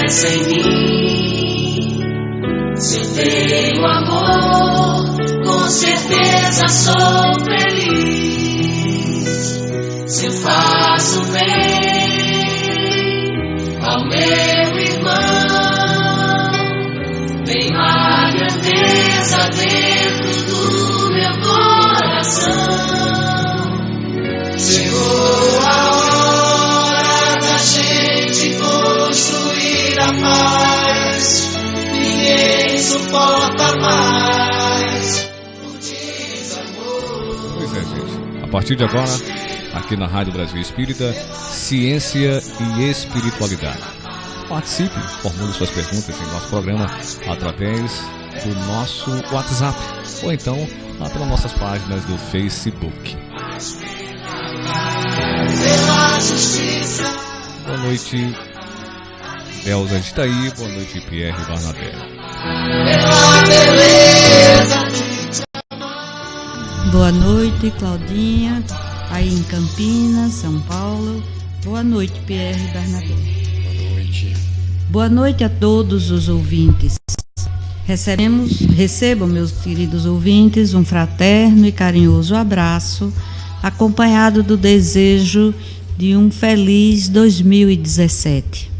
cresça em mim. Se eu tenho amor, com certeza sou feliz. Se eu faço bem ao meu irmão, tem uma grandeza dentro do meu coração. Chegou a hora da gente construir a paz. Ninguém suporta mais o desamor. Pois é, gente. A partir de agora, aqui na Rádio Brasil Espírita, Ciência e Espiritualidade. Participe, formule suas perguntas em nosso programa através do nosso WhatsApp ou então lá pelas nossas páginas do Facebook. Boa noite, Delza de Itaí. Boa noite, Pierre Barnabé. Boa noite, Claudinha, aí em Campinas, São Paulo. Boa noite, Pierre Barnabé. Boa noite. Boa noite a todos os ouvintes. Recebam, meus queridos ouvintes, um fraterno e carinhoso abraço, acompanhado do desejo de um feliz 2017.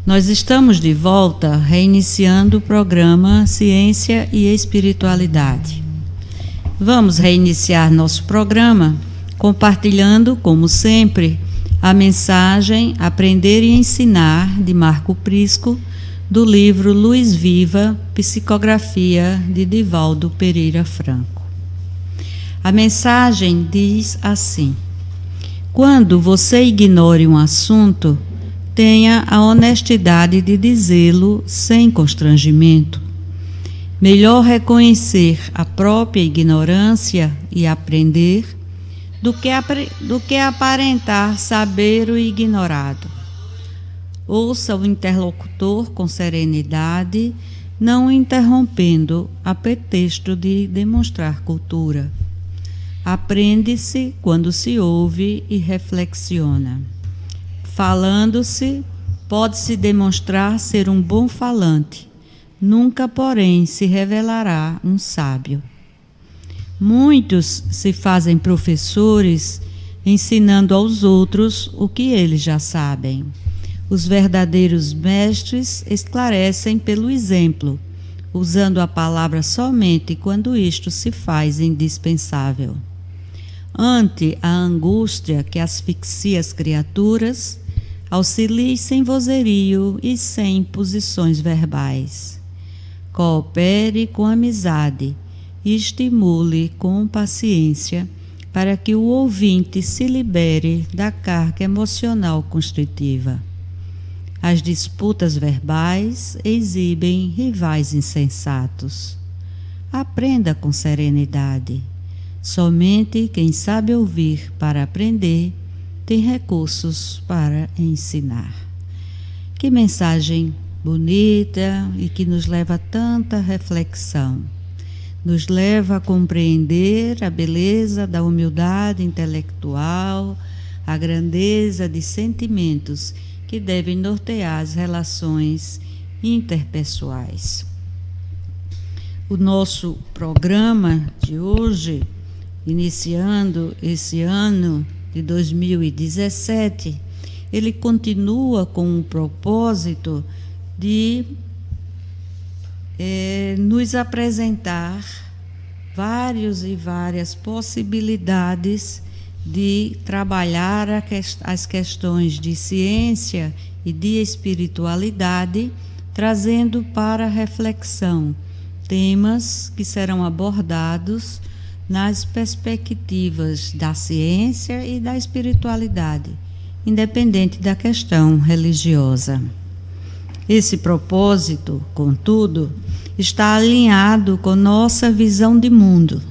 Nós estamos de volta, reiniciando o programa Ciência e Espiritualidade. Vamos reiniciar nosso programa compartilhando, como sempre, a mensagem Aprender e Ensinar, de Marco Prisco, do livro Luz Viva, Psicografia, de Divaldo Pereira Franco. A mensagem diz assim: quando você ignore um assunto, tenha a honestidade de dizê-lo sem constrangimento. Melhor reconhecer a própria ignorância e aprender do que aparentar saber o ignorado. Ouça o interlocutor com serenidade, não interrompendo a pretexto de demonstrar cultura. Aprende-se quando se ouve e reflexiona. Falando-se, pode-se demonstrar ser um bom falante. Nunca, porém, se revelará um sábio. Muitos se fazem professores, ensinando aos outros o que eles já sabem. Os verdadeiros mestres esclarecem pelo exemplo, usando a palavra somente quando isto se faz indispensável. Ante a angústia que asfixia as criaturas, auxilie sem vozerio e sem imposições verbais. Coopere com amizade e estimule com paciência para que o ouvinte se libere da carga emocional constritiva. As disputas verbais exibem rivais insensatos. Aprenda com serenidade. Somente quem sabe ouvir para aprender tem recursos para ensinar. Que mensagem bonita e que nos leva a tanta reflexão. Nos leva a compreender a beleza da humildade intelectual, a grandeza de sentimentos que devem nortear as relações interpessoais. O nosso programa de hoje, iniciando esse ano de 2017, ele continua com o propósito de nos apresentar várias possibilidades de trabalhar as questões de ciência e de espiritualidade, trazendo para reflexão temas que serão abordados nas perspectivas da ciência e da espiritualidade, independente da questão religiosa. Esse propósito, contudo, está alinhado com nossa visão de mundo,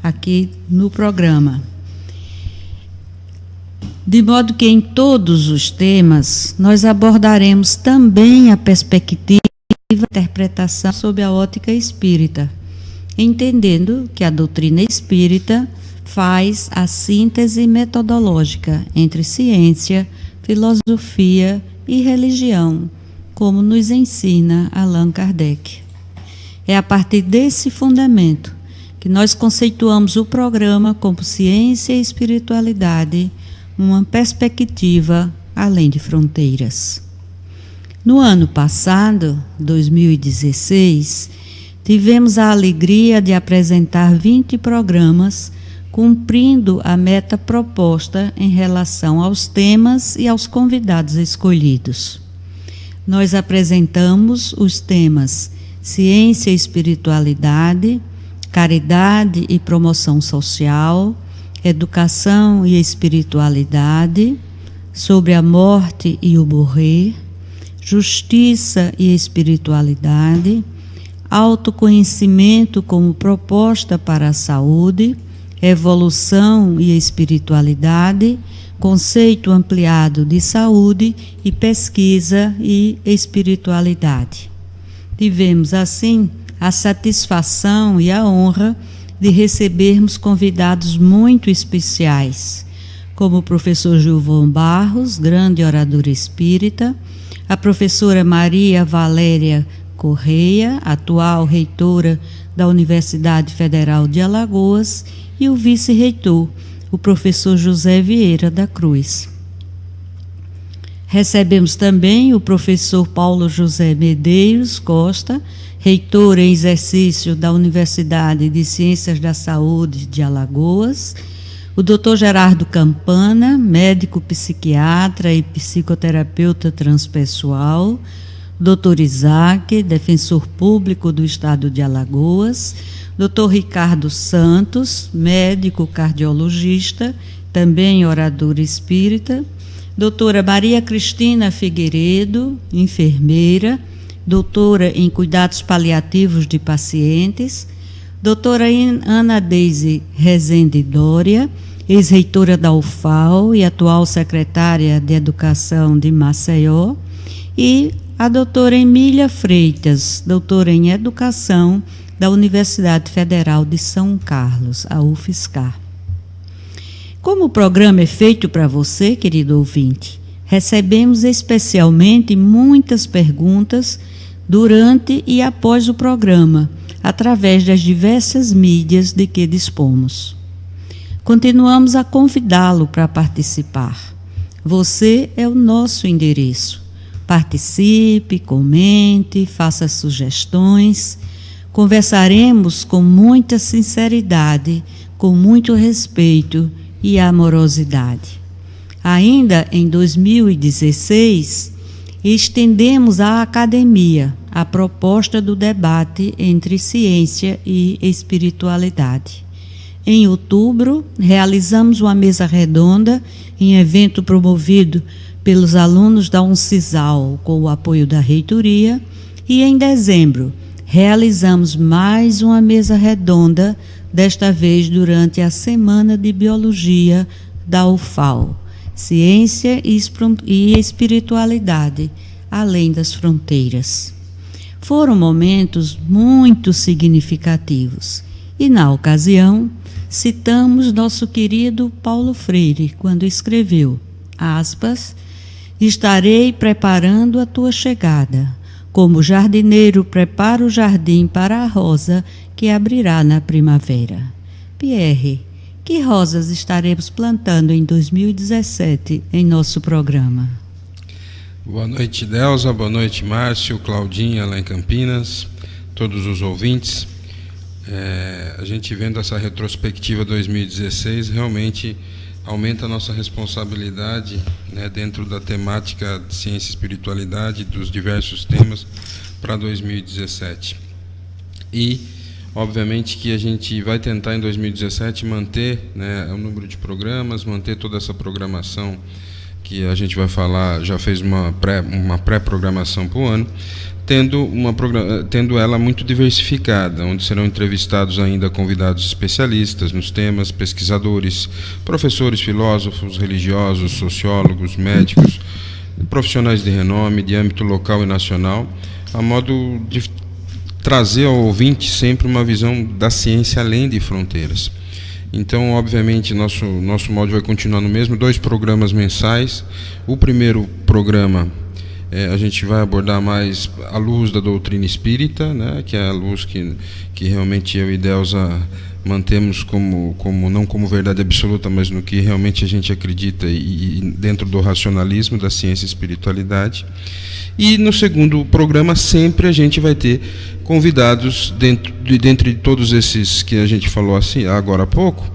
aqui no programa. De modo que em todos os temas nós abordaremos também a perspectiva e interpretação sob a ótica espírita, entendendo que a doutrina espírita faz a síntese metodológica entre ciência, filosofia e religião, como nos ensina Allan Kardec. É a partir desse fundamento que nós conceituamos o programa como ciência e espiritualidade, uma perspectiva além de fronteiras. No ano passado, 2016, tivemos a alegria de apresentar 20 programas, cumprindo a meta proposta em relação aos temas e aos convidados escolhidos. Nós apresentamos os temas Ciência e Espiritualidade, Caridade e Promoção Social, Educação e Espiritualidade, Sobre a Morte e o Morrer, Justiça e Espiritualidade, Autoconhecimento como Proposta para a Saúde, Evolução e Espiritualidade, Conceito Ampliado de Saúde e Pesquisa e Espiritualidade. Tivemos, assim, a satisfação e a honra de recebermos convidados muito especiais, como o professor Gilvão Barros, grande orador espírita, a professora Maria Valéria Correia, atual reitora da Universidade Federal de Alagoas, e o vice-reitor, o professor José Vieira da Cruz. Recebemos também o professor Paulo José Medeiros Costa, reitor em exercício da Universidade de Ciências da Saúde de Alagoas, o Dr. Gerardo Campana, médico psiquiatra e psicoterapeuta transpessoal, Dr. Isaac, defensor público do Estado de Alagoas, Dr. Ricardo Santos, médico cardiologista, também orador espírita, doutora Maria Cristina Figueiredo, enfermeira, doutora em cuidados paliativos de pacientes, doutora Ana Deise Rezende Dória, ex-reitora da UFAL e atual secretária de Educação de Maceió, e a doutora Emília Freitas, doutora em Educação da Universidade Federal de São Carlos, a UFSCar. Como o programa é feito para você, querido ouvinte, recebemos especialmente muitas perguntas durante e após o programa, através das diversas mídias de que dispomos. Continuamos a convidá-lo para participar. Você é o nosso endereço. Participe, comente, faça sugestões. Conversaremos com muita sinceridade, com muito respeito e amorosidade. Ainda em 2016, estendemos à academia a proposta do debate entre ciência e espiritualidade. Em outubro, realizamos uma mesa redonda em evento promovido pelos alunos da Uncisal, com o apoio da reitoria, e em dezembro, realizamos mais uma mesa redonda, desta vez durante a Semana de Biologia da UFAL, Ciência e Espiritualidade, além das fronteiras. Foram momentos muito significativos e, na ocasião, citamos nosso querido Paulo Freire, quando escreveu, aspas, estarei preparando a tua chegada, como o jardineiro prepara o jardim para a rosa que abrirá na primavera. Pierre, que rosas estaremos plantando em 2017 em nosso programa? Boa noite, Delza, boa noite, Márcio, Claudinha, lá em Campinas, todos os ouvintes. A gente vendo essa retrospectiva 2016, realmente aumenta a nossa responsabilidade, né, dentro da temática de ciência e espiritualidade, dos diversos temas, para 2017. E, obviamente, que a gente vai tentar em 2017 manter, né, o número de programas, manter toda essa programação que a gente vai falar, já fez uma pré-programação para o ano, tendo ela muito diversificada, onde serão entrevistados ainda convidados especialistas nos temas, pesquisadores, professores, filósofos, religiosos, sociólogos, médicos, profissionais de renome, de âmbito local e nacional, a modo de trazer ao ouvinte sempre uma visão da ciência além de fronteiras. Então, obviamente, nosso molde vai continuar no mesmo, 2 programas mensais. O primeiro programa a gente vai abordar mais a luz da doutrina espírita, né, que é a luz que realmente eu e Delza mantemos não como verdade absoluta, mas no que realmente a gente acredita e dentro do racionalismo da ciência e espiritualidade. E no segundo programa sempre a gente vai ter convidados dentre todos esses que a gente falou assim agora há pouco,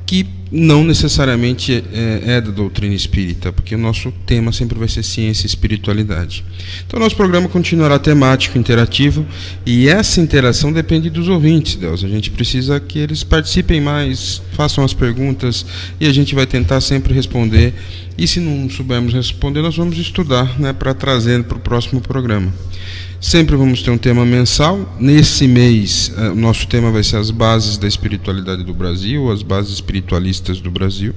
que não necessariamente é da doutrina espírita, porque o nosso tema sempre vai ser ciência e espiritualidade. Então, nosso programa continuará temático, interativo, e essa interação depende dos ouvintes, Deus. A gente precisa que eles participem mais, façam as perguntas, e a gente vai tentar sempre responder. E se não soubermos responder, nós vamos estudar, né, para trazer para o próximo programa. Sempre vamos ter um tema mensal. Nesse mês, o nosso tema vai ser as bases da espiritualidade do Brasil, as bases espiritualistas do Brasil.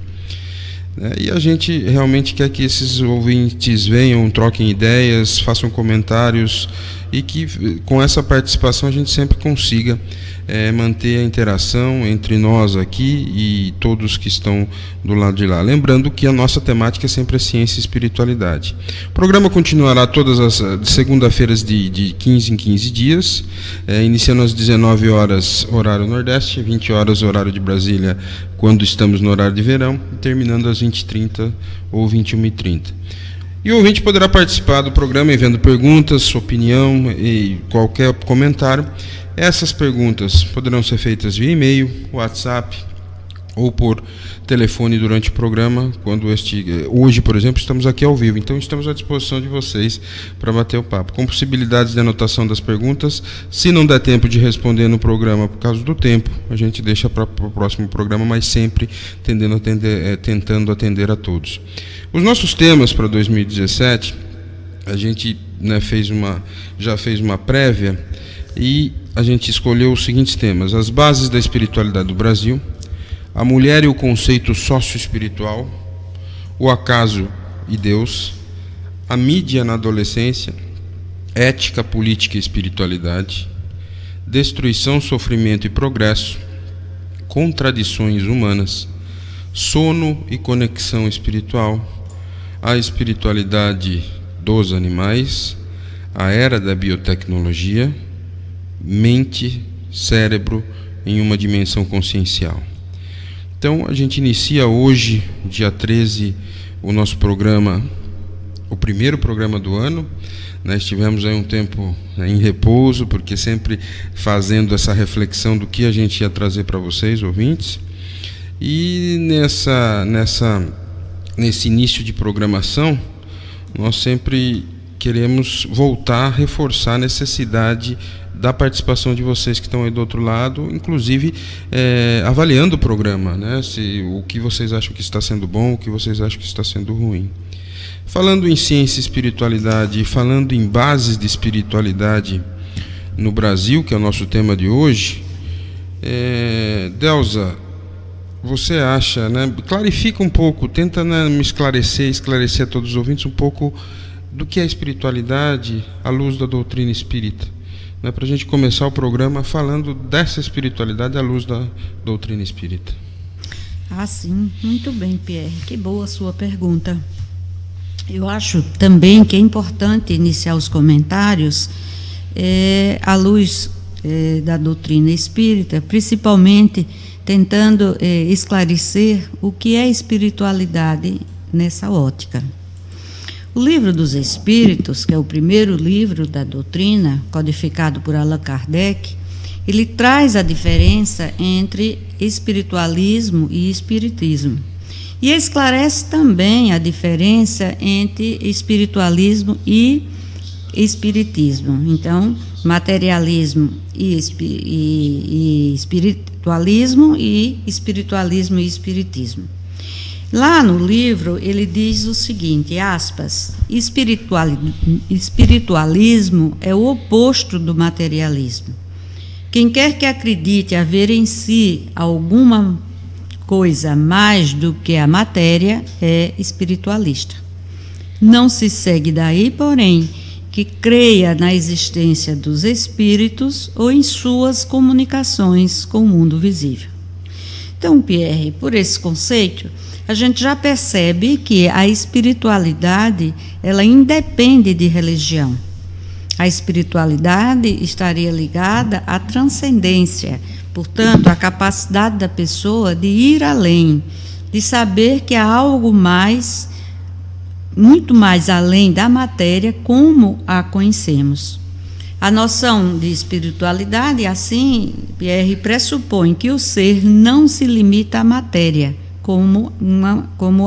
E a gente realmente quer que esses ouvintes venham, troquem ideias, façam comentários e que com essa participação a gente sempre consiga manter a interação entre nós aqui e todos que estão do lado de lá. Lembrando que a nossa temática é sempre a ciência e espiritualidade. O programa continuará todas as segunda-feiras de 15 em 15 dias, iniciando às 19 horas, horário Nordeste, 20 horas, horário de Brasília, quando estamos no horário de verão, e terminando às 20h30 ou 21h30. E o ouvinte poderá participar do programa enviando perguntas, sua opinião e qualquer comentário. Essas perguntas poderão ser feitas via e-mail, WhatsApp ou por telefone durante o programa. Hoje, por exemplo, estamos aqui ao vivo, então estamos à disposição de vocês para bater o papo, com possibilidades de anotação das perguntas. Se não der tempo de responder no programa por causa do tempo, a gente deixa para o próximo programa, mas sempre tentando atender a todos. Os nossos temas para 2017, a gente já fez uma prévia e a gente escolheu os seguintes temas: as bases da espiritualidade do Brasil, a mulher e o conceito sócio-espiritual, o acaso e Deus, a mídia na adolescência, ética, política e espiritualidade, destruição, sofrimento e progresso, contradições humanas, sono e conexão espiritual, a espiritualidade dos animais, a era da biotecnologia, mente, cérebro em uma dimensão consciencial. Então, a gente inicia hoje, dia 13, o nosso programa, o primeiro programa do ano. Nós estivemos aí um tempo em repouso, porque sempre fazendo essa reflexão do que a gente ia trazer para vocês, ouvintes. E nesse início de programação, nós sempre queremos voltar a reforçar a necessidade da participação de vocês que estão aí do outro lado, inclusive avaliando o programa, né? O que vocês acham que está sendo bom, o que vocês acham que está sendo ruim. Falando em ciência e espiritualidade, e falando em bases de espiritualidade no Brasil, que é o nosso tema de hoje, Delza, você acha, né? Clarifica um pouco, tenta, né, me esclarecer a todos os ouvintes um pouco do que é espiritualidade à luz da doutrina espírita, né, para a gente começar o programa falando dessa espiritualidade à luz da doutrina espírita. Sim, muito bem, Pierre, que boa a sua pergunta. Eu acho também que é importante iniciar os comentários à luz da doutrina espírita, principalmente tentando esclarecer o que é espiritualidade nessa ótica. O Livro dos Espíritos, que é o primeiro livro da doutrina, codificado por Allan Kardec, ele traz a diferença entre espiritualismo e espiritismo. E esclarece também a diferença entre espiritualismo e espiritismo. Então, materialismo e espiritualismo e espiritismo. Lá no livro, ele diz o seguinte, aspas, espiritualismo é o oposto do materialismo. Quem quer que acredite haver em si alguma coisa mais do que a matéria é espiritualista. Não se segue daí, porém, que creia na existência dos espíritos ou em suas comunicações com o mundo visível. Então, Pierre, por esse conceito, a gente já percebe que a espiritualidade, ela independe de religião. A espiritualidade estaria ligada à transcendência, portanto, à capacidade da pessoa de ir além, de saber que há algo mais, muito mais além da matéria como a conhecemos. A noção de espiritualidade, assim, Pierre pressupõe que o ser não se limita à matéria, como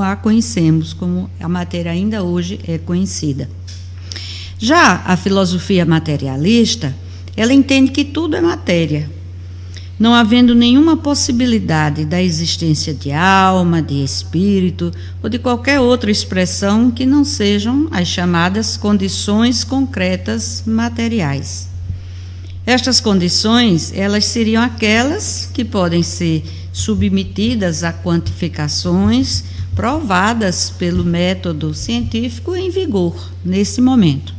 a conhecemos, como a matéria ainda hoje é conhecida. Já a filosofia materialista, ela entende que tudo é matéria, não havendo nenhuma possibilidade da existência de alma, de espírito ou de qualquer outra expressão que não sejam as chamadas condições concretas materiais. Estas condições, elas seriam aquelas que podem ser submetidas a quantificações provadas pelo método científico em vigor nesse momento.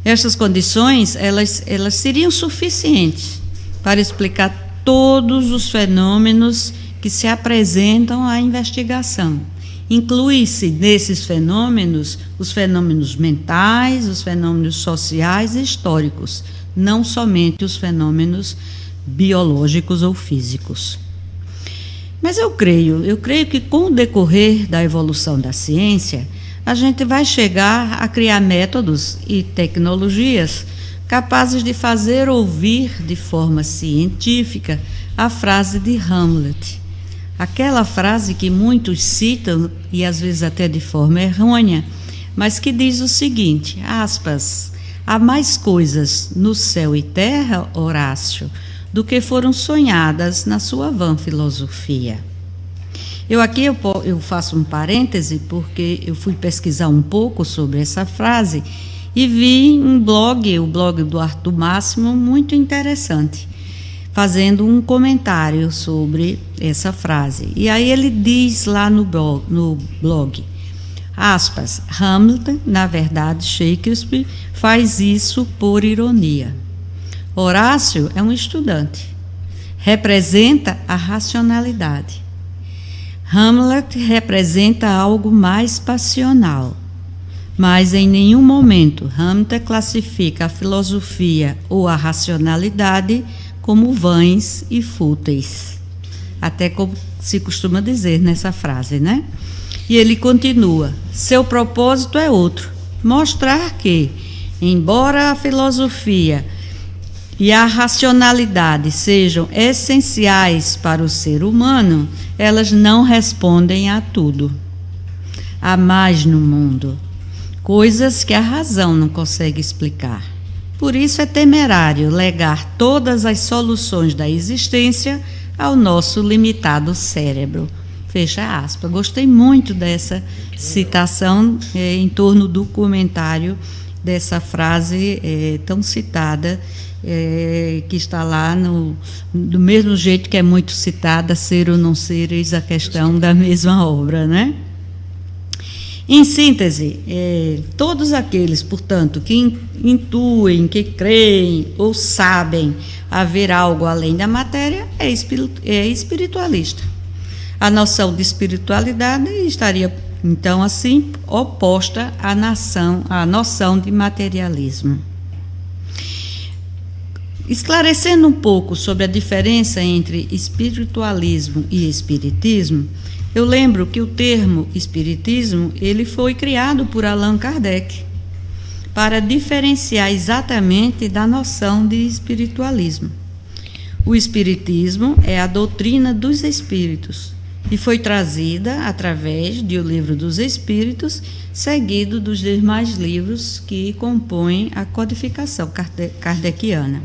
Estas condições, elas seriam suficientes para explicar todos os fenômenos que se apresentam à investigação. Inclui-se nesses fenômenos os fenômenos mentais, os fenômenos sociais e históricos, não somente os fenômenos biológicos ou físicos. Mas eu creio que com o decorrer da evolução da ciência, a gente vai chegar a criar métodos e tecnologias capazes de fazer ouvir de forma científica a frase de Hamlet. Aquela frase que muitos citam, e às vezes até de forma errônea, mas que diz o seguinte, aspas, há mais coisas no céu e terra, Horácio, do que foram sonhadas na sua vã filosofia. Eu faço um parêntese, porque eu fui pesquisar um pouco sobre essa frase e vi o blog do Arthur Máximo, muito interessante, fazendo um comentário sobre essa frase. E aí ele diz lá no blog, aspas, Hamlet, na verdade, Shakespeare, faz isso por ironia. Horácio é um estudante, representa a racionalidade. Hamlet representa algo mais passional. Mas em nenhum momento Hamlet classifica a filosofia ou a racionalidade como vãs e fúteis. Até como se costuma dizer nessa frase, né? E ele continua, seu propósito é outro, mostrar que, embora a filosofia e a racionalidade sejam essenciais para o ser humano, elas não respondem a tudo. Há mais no mundo, coisas que a razão não consegue explicar. Por isso é temerário legar todas as soluções da existência ao nosso limitado cérebro. Fecha aspas. Gostei muito dessa citação em torno do comentário dessa frase tão citada, que está lá do mesmo jeito que é muito citada, ser ou não ser, eis a questão da mesma obra, né? Em síntese, todos aqueles, portanto, que intuem, que creem ou sabem haver algo além da matéria, é espiritualista. A noção de espiritualidade estaria, então, assim, oposta à noção de materialismo. Esclarecendo um pouco sobre a diferença entre espiritualismo e espiritismo, eu lembro que o termo espiritismo, ele foi criado por Allan Kardec para diferenciar exatamente da noção de espiritualismo. O espiritismo é a doutrina dos espíritos e foi trazida através do Livro dos Espíritos, seguido dos demais livros que compõem a codificação kardeciana.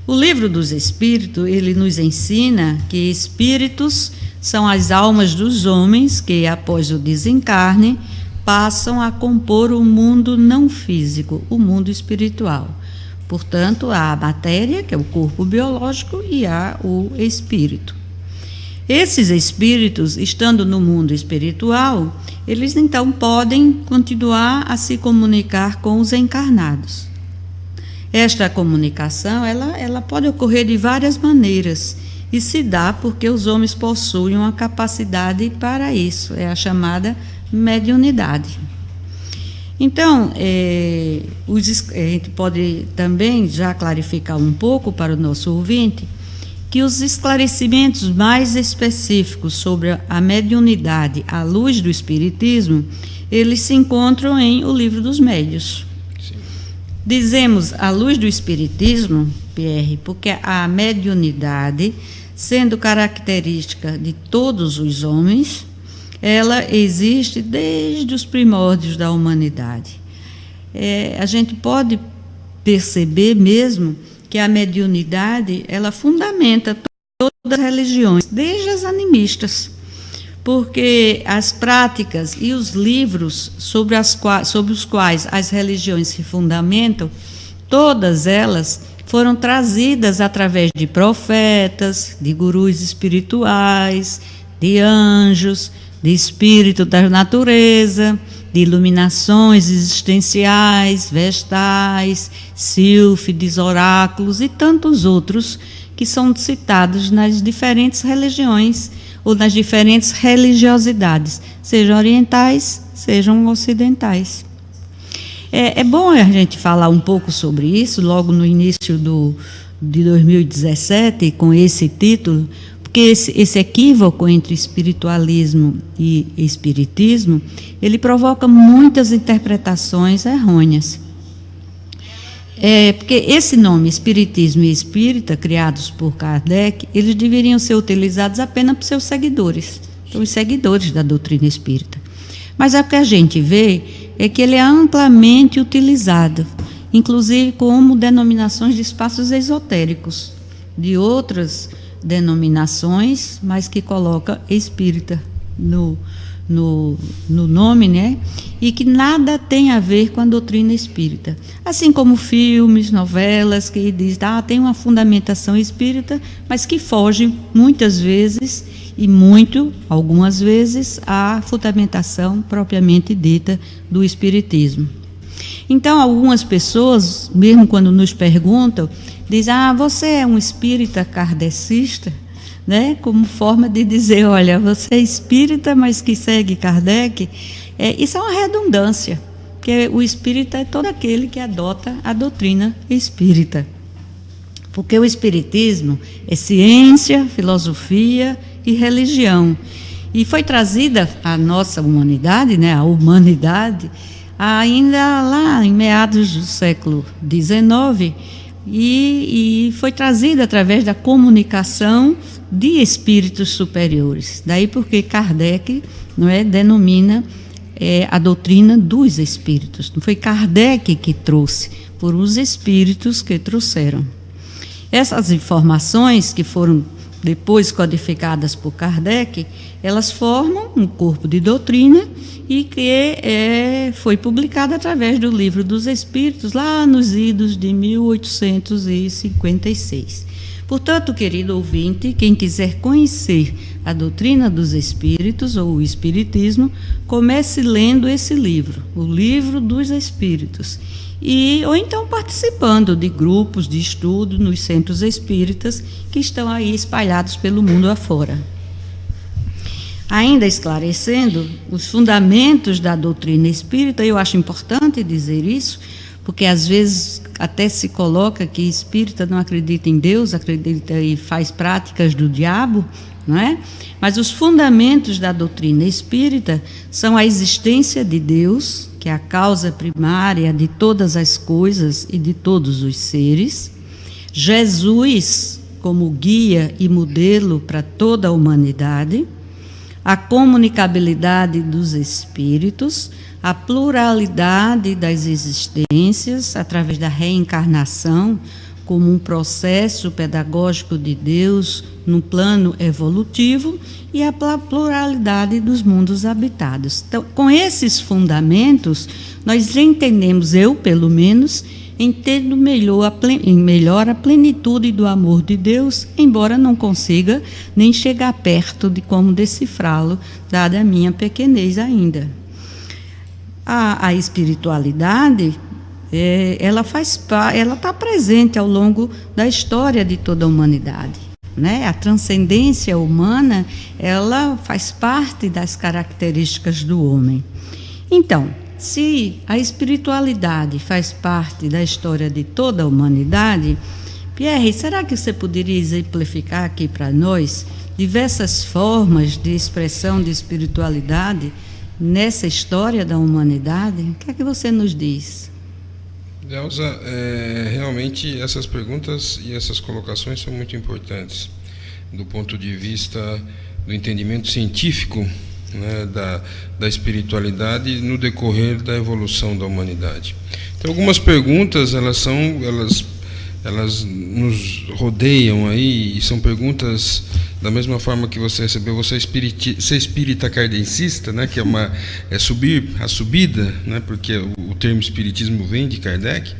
O Livro dos Espíritos, ele nos ensina que espíritos são as almas dos homens que, após o desencarne, passam a compor o mundo não físico, o mundo espiritual. Portanto, há a matéria, que é o corpo biológico, e há o espírito. Esses espíritos, estando no mundo espiritual, eles então podem continuar a se comunicar com os encarnados. Esta comunicação, ela pode ocorrer de várias maneiras, e se dá porque os homens possuem uma capacidade para isso, é a chamada mediunidade. Então, a gente pode também já clarificar um pouco para o nosso ouvinte que os esclarecimentos mais específicos sobre a mediunidade à luz do Espiritismo, eles se encontram em O Livro dos Médiuns. Sim. Dizemos à luz do Espiritismo, Pierre, porque a mediunidade, sendo característica de todos os homens, ela existe desde os primórdios da humanidade. A gente pode perceber mesmo que a mediunidade, ela fundamenta todas as religiões, desde as animistas, porque as práticas e os livros sobre os quais as religiões se fundamentam, todas elas foram trazidas através de profetas, de gurus espirituais, de anjos, de espírito da natureza, de iluminações existenciais, vestais, sílfides, oráculos e tantos outros que são citados nas diferentes religiões ou nas diferentes religiosidades, sejam orientais, sejam ocidentais. É bom a gente falar um pouco sobre isso, logo no início de 2017, com esse título, porque esse equívoco entre espiritualismo e espiritismo, ele provoca muitas interpretações errôneas. Porque esse nome, espiritismo e espírita, criados por Kardec, eles deveriam ser utilizados apenas por seus seguidores, então os seguidores da doutrina espírita. Mas o que a gente vê é que ele é amplamente utilizado, inclusive como denominações de espaços esotéricos, de outras denominações, mas que coloca espírita no nome, né? E que nada tem a ver com a doutrina espírita. Assim como filmes, novelas, que diz, tem uma fundamentação espírita, mas que foge muitas vezes algumas vezes, à fundamentação propriamente dita do espiritismo. Então, algumas pessoas, mesmo quando nos perguntam, dizem, você é um espírita kardecista, né? Como forma de dizer, olha, você é espírita, mas que segue Kardec. Isso é uma redundância, porque o espírita é todo aquele que adota a doutrina espírita. Porque o espiritismo é ciência, filosofia e religião. E foi trazida à nossa humanidade, né, a humanidade, ainda lá em meados do século XIX, e foi trazida através da comunicação de espíritos superiores. Daí porque Kardec denomina a doutrina dos espíritos. Não foi Kardec que trouxe, foram os espíritos que trouxeram. Essas informações que foram depois codificadas por Kardec, elas formam um corpo de doutrina e que foi publicada através do Livro dos Espíritos, lá nos idos de 1856. Portanto, querido ouvinte, quem quiser conhecer a doutrina dos Espíritos ou o Espiritismo, comece lendo esse livro, o Livro dos Espíritos, ou então participando de grupos de estudo nos centros espíritas que estão aí espalhados pelo mundo afora. Ainda esclarecendo os fundamentos da doutrina espírita, eu acho importante dizer isso, porque às vezes até se coloca que espírita não acredita em Deus, acredita e faz práticas do diabo, não é? Mas os fundamentos da doutrina espírita são a existência de Deus, que é a causa primária de todas as coisas e de todos os seres, Jesus como guia e modelo para toda a humanidade, a comunicabilidade dos espíritos, a pluralidade das existências através da reencarnação como um processo pedagógico de Deus no plano evolutivo e a pluralidade dos mundos habitados. Então, com esses fundamentos, nós entendemos, eu pelo menos, entendo melhor a plenitude do amor de Deus, embora não consiga nem chegar perto de como decifrá-lo, dada a minha pequenez ainda. A espiritualidade, ela está presente ao longo da história de toda a humanidade. né? A transcendência humana, ela faz parte das características do homem. Então, se a espiritualidade faz parte da história de toda a humanidade, Pierre, será que você poderia exemplificar aqui para nós diversas formas de expressão de espiritualidade nessa história da humanidade? O que é que você nos diz? Delza, realmente essas perguntas e essas colocações são muito importantes do ponto de vista do entendimento científico, né, da espiritualidade no decorrer da evolução da humanidade. Então, algumas perguntas, elas nos rodeiam aí, e são perguntas da mesma forma que você recebeu, você é espírita kardecista, né, que é subir a subida, né, porque o termo espiritismo vem de Kardec.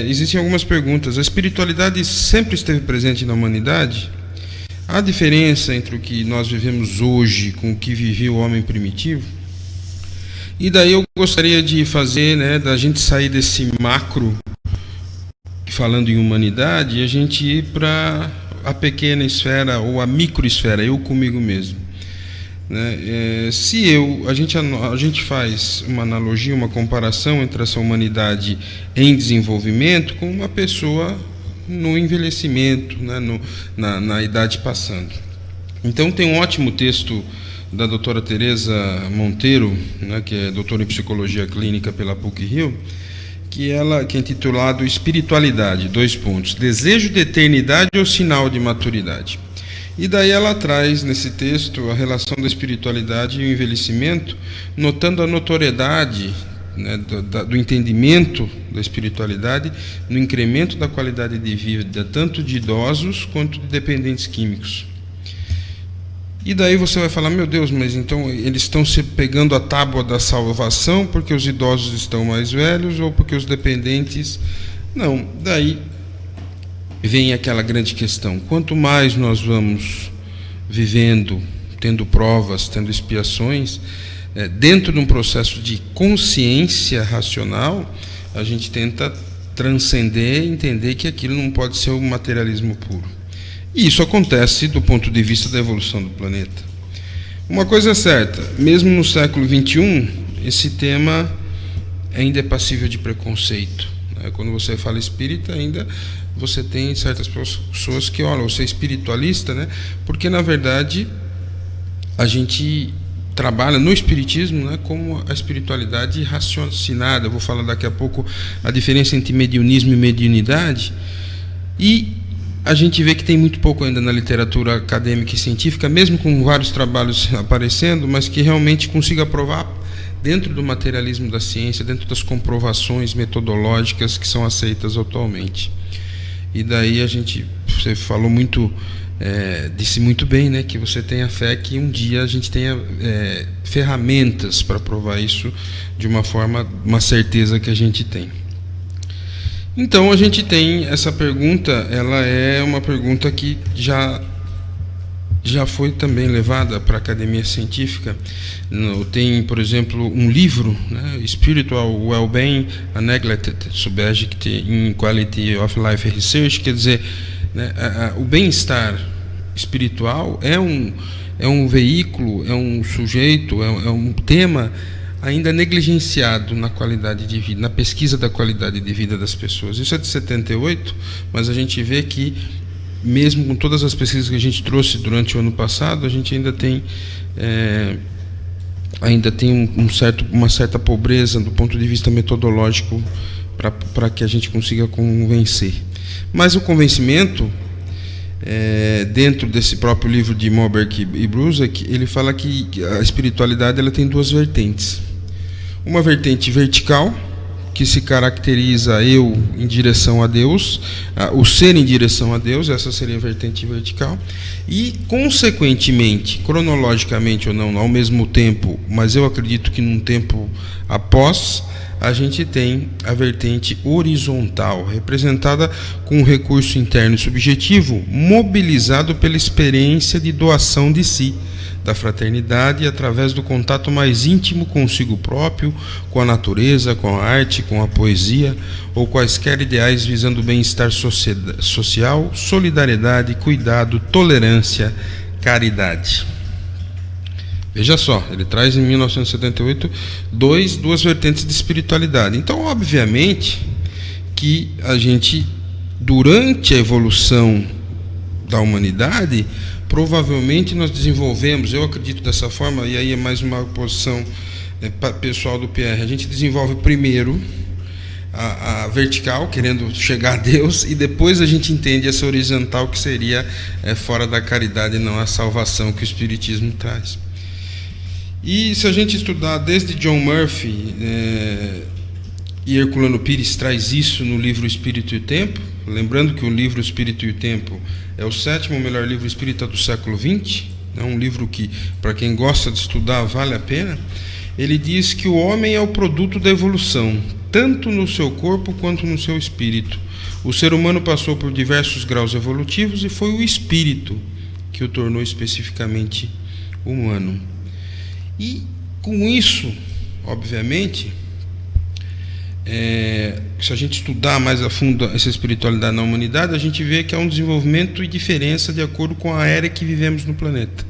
Existem algumas perguntas. A espiritualidade sempre esteve presente na humanidade? Há diferença entre o que nós vivemos hoje com o que vivia o homem primitivo? E daí eu gostaria de fazer, né, da gente sair desse macro, falando em humanidade, e a gente ir para a pequena esfera ou a microesfera, eu comigo mesmo, né? A gente faz uma analogia, uma comparação entre essa humanidade em desenvolvimento com uma pessoa no envelhecimento, né, na idade passando. Então tem um ótimo texto da doutora Teresa Monteiro, né, que é doutora em psicologia clínica pela PUC-Rio, que é intitulado Espiritualidade, : desejo de eternidade ou sinal de maturidade. E daí ela traz nesse texto a relação da espiritualidade e o envelhecimento, notando a notoriedade, né, do entendimento da espiritualidade no incremento da qualidade de vida, tanto de idosos quanto de dependentes químicos. E daí você vai falar, meu Deus, mas então eles estão se pegando a tábua da salvação porque os idosos estão mais velhos ou porque os dependentes... Não, daí vem aquela grande questão. Quanto mais nós vamos vivendo, tendo provas, tendo expiações, dentro de um processo de consciência racional, a gente tenta transcender e entender que aquilo não pode ser o materialismo puro. E isso acontece do ponto de vista da evolução do planeta. Uma coisa é certa, mesmo no século XXI, esse tema ainda é passível de preconceito. Quando você fala espírita, ainda você tem certas pessoas que, olha, você é espiritualista, né? Porque, na verdade, a gente trabalha no espiritismo, né, como a espiritualidade raciocinada. Eu vou falar daqui a pouco a diferença entre mediunismo e mediunidade. E a gente vê que tem muito pouco ainda na literatura acadêmica e científica, mesmo com vários trabalhos aparecendo, mas que realmente consiga provar dentro do materialismo da ciência, dentro das comprovações metodológicas que são aceitas atualmente. E daí você falou muito, disse muito bem, né, que você tenha fé que um dia a gente tenha ferramentas para provar isso de uma forma, uma certeza que a gente tem. Então a gente tem essa pergunta, ela é uma pergunta que já foi também levada para a academia científica. Tem, por exemplo, um livro, né, Spiritual Well-Being, a Neglected Subject in Quality of Life Research, quer dizer, né, o bem-estar espiritual é um veículo, é um sujeito, é um tema ainda negligenciado na qualidade de vida, na pesquisa da qualidade de vida das pessoas. Isso é de 78, mas a gente vê que, mesmo com todas as pesquisas que a gente trouxe durante o ano passado, a gente ainda tem uma certa pobreza do ponto de vista metodológico para que a gente consiga convencer. Mas o convencimento, dentro desse próprio livro de Moberg e Bruzek, ele fala que a espiritualidade ela tem duas vertentes. Uma vertente vertical, que se caracteriza eu em direção a Deus, o ser em direção a Deus, essa seria a vertente vertical, e consequentemente, cronologicamente ou não, ao mesmo tempo, mas eu acredito que num tempo após, a gente tem a vertente horizontal, representada com um recurso interno e subjetivo, mobilizado pela experiência de doação de si, da fraternidade, através do contato mais íntimo consigo próprio, com a natureza, com a arte, com a poesia, ou quaisquer ideais visando o bem-estar social, solidariedade, cuidado, tolerância, caridade. Veja só, ele traz em 1978 duas vertentes de espiritualidade. Então, obviamente, que a gente, durante a evolução da humanidade, provavelmente nós desenvolvemos, eu acredito dessa forma, e aí é mais uma posição pessoal do PR, a gente desenvolve primeiro a vertical, querendo chegar a Deus, e depois a gente entende essa horizontal, que seria fora da caridade, não a salvação que o Espiritismo traz. E se a gente estudar desde John Murphy, e Herculano Pires traz isso no livro Espírito e o Tempo, lembrando que o livro Espírito e o Tempo é o 7º melhor livro espírita do século XX, é um livro que, para quem gosta de estudar, vale a pena. Ele diz que o homem é o produto da evolução, tanto no seu corpo quanto no seu espírito. O ser humano passou por diversos graus evolutivos e foi o espírito que o tornou especificamente humano. E com isso, obviamente, se a gente estudar mais a fundo essa espiritualidade na humanidade, a gente vê que há um desenvolvimento e diferença de acordo com a era que vivemos no planeta,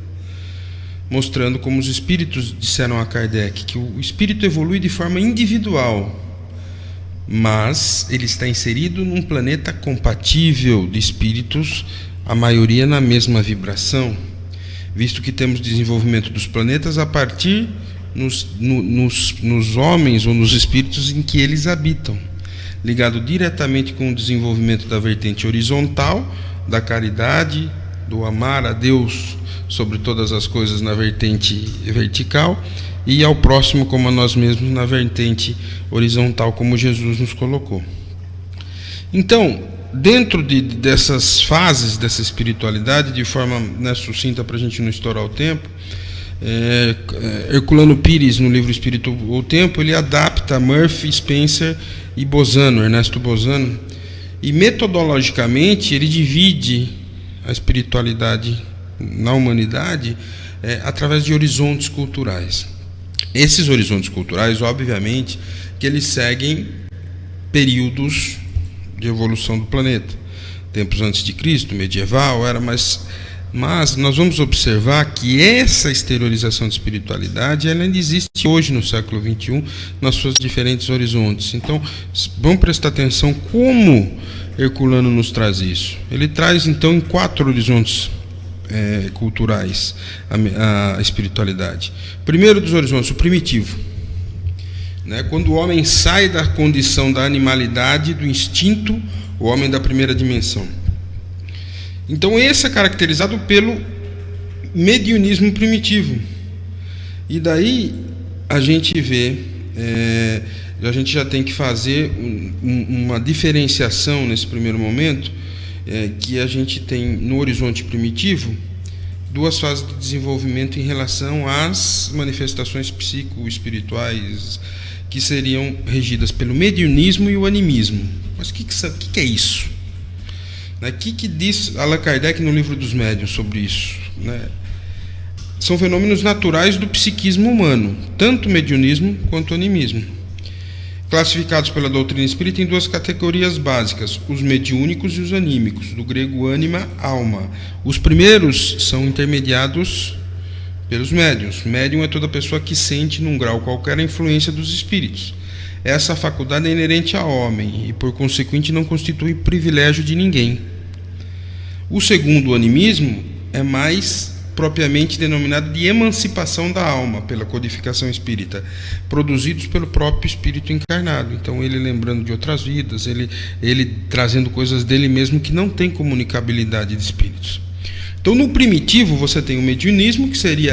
mostrando como os espíritos disseram a Kardec que o espírito evolui de forma individual, mas ele está inserido num planeta compatível de espíritos, a maioria na mesma vibração, visto que temos desenvolvimento dos planetas a partir nos homens ou nos espíritos em que eles habitam, ligado diretamente com o desenvolvimento da vertente horizontal, da caridade, do amar a Deus sobre todas as coisas na vertente vertical, e ao próximo como a nós mesmos na vertente horizontal, como Jesus nos colocou. Então, dentro dessas fases dessa espiritualidade, de forma sucinta para a gente não estourar o tempo, Herculano Pires, no livro Espírito ou Tempo, ele adapta Murphy, Spencer e Bozano, Ernesto Bozano, e metodologicamente ele divide a espiritualidade na humanidade através de horizontes culturais. Esses horizontes culturais, obviamente, que eles seguem períodos de evolução do planeta. Tempos antes de Cristo, medieval, era mais... Mas nós vamos observar que essa exteriorização de espiritualidade ela ainda existe hoje no século XXI, nas suas diferentes horizontes. Então, vamos prestar atenção como Herculano nos traz isso. Ele traz, então, em 4 horizontes culturais a espiritualidade. Primeiro dos horizontes, o primitivo. Quando o homem sai da condição da animalidade, do instinto, o homem da primeira dimensão. Então esse é caracterizado pelo mediunismo primitivo. E daí a gente vê, a gente já tem que fazer uma diferenciação nesse primeiro momento, que a gente tem no horizonte primitivo 2 fases de desenvolvimento em relação às manifestações psico-espirituais que seriam regidas pelo mediunismo e o animismo. Mas o que é isso? O que diz Allan Kardec no livro dos Médiuns sobre isso? São fenômenos naturais do psiquismo humano, tanto o mediunismo quanto o animismo, classificados pela doutrina espírita em 2 categorias básicas, os mediúnicos e os anímicos, do grego ânima, alma. Os primeiros são intermediados pelos médiuns. Médium é toda pessoa que sente, num grau qualquer, a influência dos espíritos. Essa faculdade é inerente ao homem e, por consequente, não constitui privilégio de ninguém. O segundo, o animismo, é mais propriamente denominado de emancipação da alma, pela codificação espírita, produzidos pelo próprio espírito encarnado. Então, ele lembrando de outras vidas, ele trazendo coisas dele mesmo que não tem comunicabilidade de espíritos. Então, no primitivo, você tem o mediunismo, que seria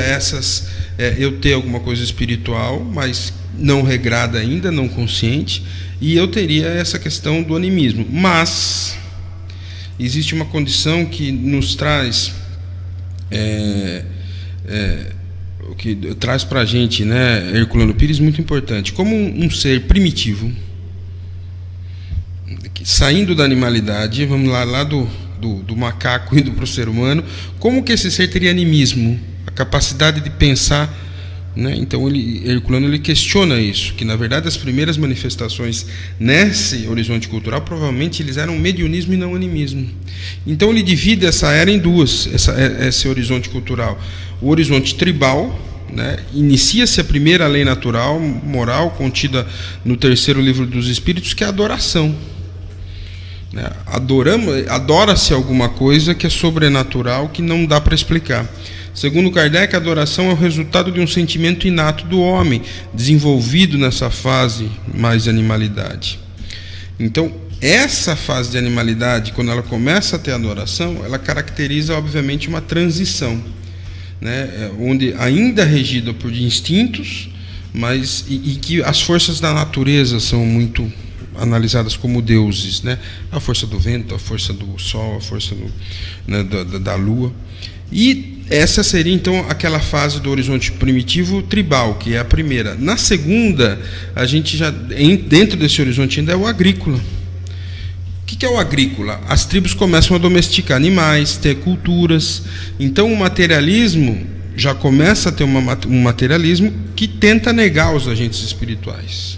eu ter alguma coisa espiritual, mas não regrada ainda, não consciente, e eu teria essa questão do animismo. Mas existe uma condição que nos traz, o que traz para a gente, Herculano Pires, muito importante. Como um ser primitivo, saindo da animalidade, vamos lá do macaco indo para o ser humano, como que esse ser teria animismo? A capacidade de pensar, né? Então Herculano ele questiona isso, que na verdade as primeiras manifestações nesse horizonte cultural provavelmente eles eram mediunismo e não animismo. Então ele divide essa era em duas, esse horizonte cultural. O horizonte tribal, né? Inicia-se a primeira lei natural, moral, contida no terceiro livro dos Espíritos, que é a adoração. Né? Adora-se alguma coisa que é sobrenatural, que não dá para explicar. Segundo Kardec, a adoração é o resultado de um sentimento inato do homem, desenvolvido nessa fase mais de animalidade. Então, essa fase de animalidade, quando ela começa a ter adoração, ela caracteriza, obviamente, uma transição, né? Onde ainda é regida por instintos, mas e que as forças da natureza são muito analisadas como deuses, né? A força do vento, a força do sol, a força né, da lua. E essa seria então aquela fase do horizonte primitivo tribal, que é a primeira. Na segunda, a gente já dentro desse horizonte ainda é o agrícola. O que é o agrícola? As tribos começam a domesticar animais, ter culturas. Então o materialismo já começa a ter um materialismo que tenta negar os agentes espirituais.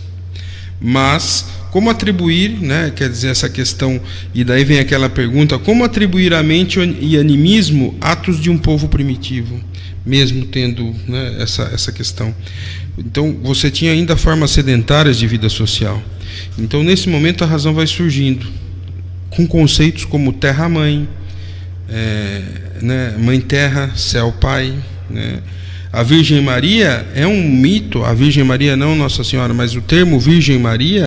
Mas como atribuir, né, quer dizer, essa questão, e daí vem aquela pergunta, como atribuir à mente e animismo atos de um povo primitivo, mesmo tendo, né, essa questão. Então, você tinha ainda formas sedentárias de vida social. Então, nesse momento, a razão vai surgindo, com conceitos como terra-mãe, né, mãe-terra, céu-pai, né. A Virgem Maria é um mito, a Virgem Maria não Nossa Senhora, mas o termo Virgem Maria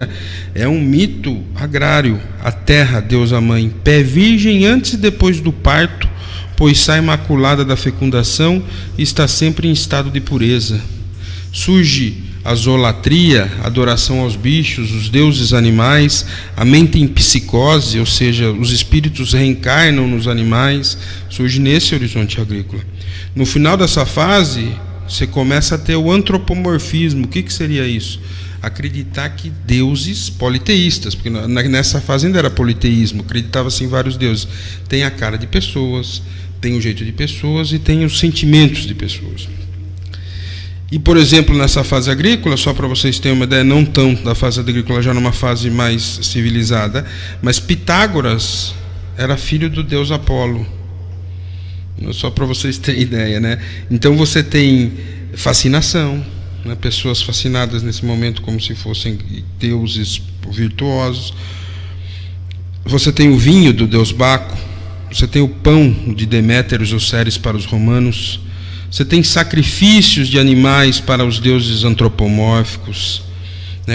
é um mito agrário. A terra, Deus a mãe, pé virgem antes e depois do parto, pois sai imaculada da fecundação e está sempre em estado de pureza. Surge a zolatria, a adoração aos bichos, os deuses animais, a mente em psicose, ou seja, os espíritos reencarnam nos animais, surge nesse horizonte agrícola. No final dessa fase, você começa a ter o antropomorfismo. O que seria isso? Acreditar que deuses politeístas, porque nessa fase ainda era politeísmo, acreditava-se em vários deuses. Tem a cara de pessoas, tem o jeito de pessoas e tem os sentimentos de pessoas. E, por exemplo, nessa fase agrícola, só para vocês terem uma ideia, não tão da fase agrícola, já numa fase mais civilizada, mas Pitágoras era filho do deus Apolo. Só para vocês terem ideia, né? Então você tem fascinação, né? Pessoas fascinadas nesse momento como se fossem deuses virtuosos. Você tem o vinho do deus Baco, você tem o pão de Deméter e Ceres para os romanos, você tem sacrifícios de animais para os deuses antropomórficos.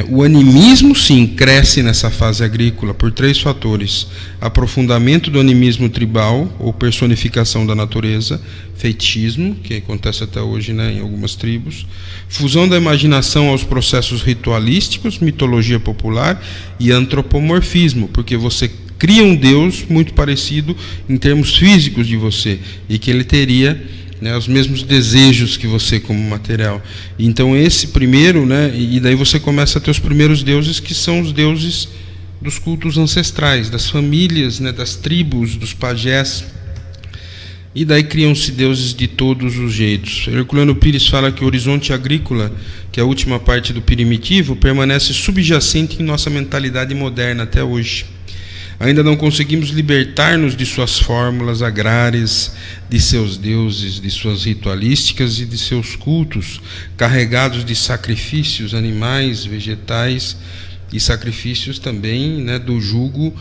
O animismo, sim, cresce nessa fase agrícola por 3 fatores: aprofundamento do animismo tribal, ou personificação da natureza, fetichismo, que acontece até hoje, né, em algumas tribos, fusão da imaginação aos processos ritualísticos, mitologia popular, e antropomorfismo, porque você cria um Deus muito parecido em termos físicos de você, e que ele teria, né, os mesmos desejos que você como material. Então esse primeiro, né, e daí você começa a ter os primeiros deuses, que são os deuses dos cultos ancestrais, das famílias, né, das tribos, dos pajés. E daí criam-se deuses de todos os jeitos. Herculano Pires fala que o horizonte agrícola, que é a última parte do primitivo, permanece subjacente em nossa mentalidade moderna até hoje. Ainda não conseguimos libertar-nos de suas fórmulas agrárias, de seus deuses, de suas ritualísticas e de seus cultos, carregados de sacrifícios animais, vegetais, e sacrifícios também, né, do jugo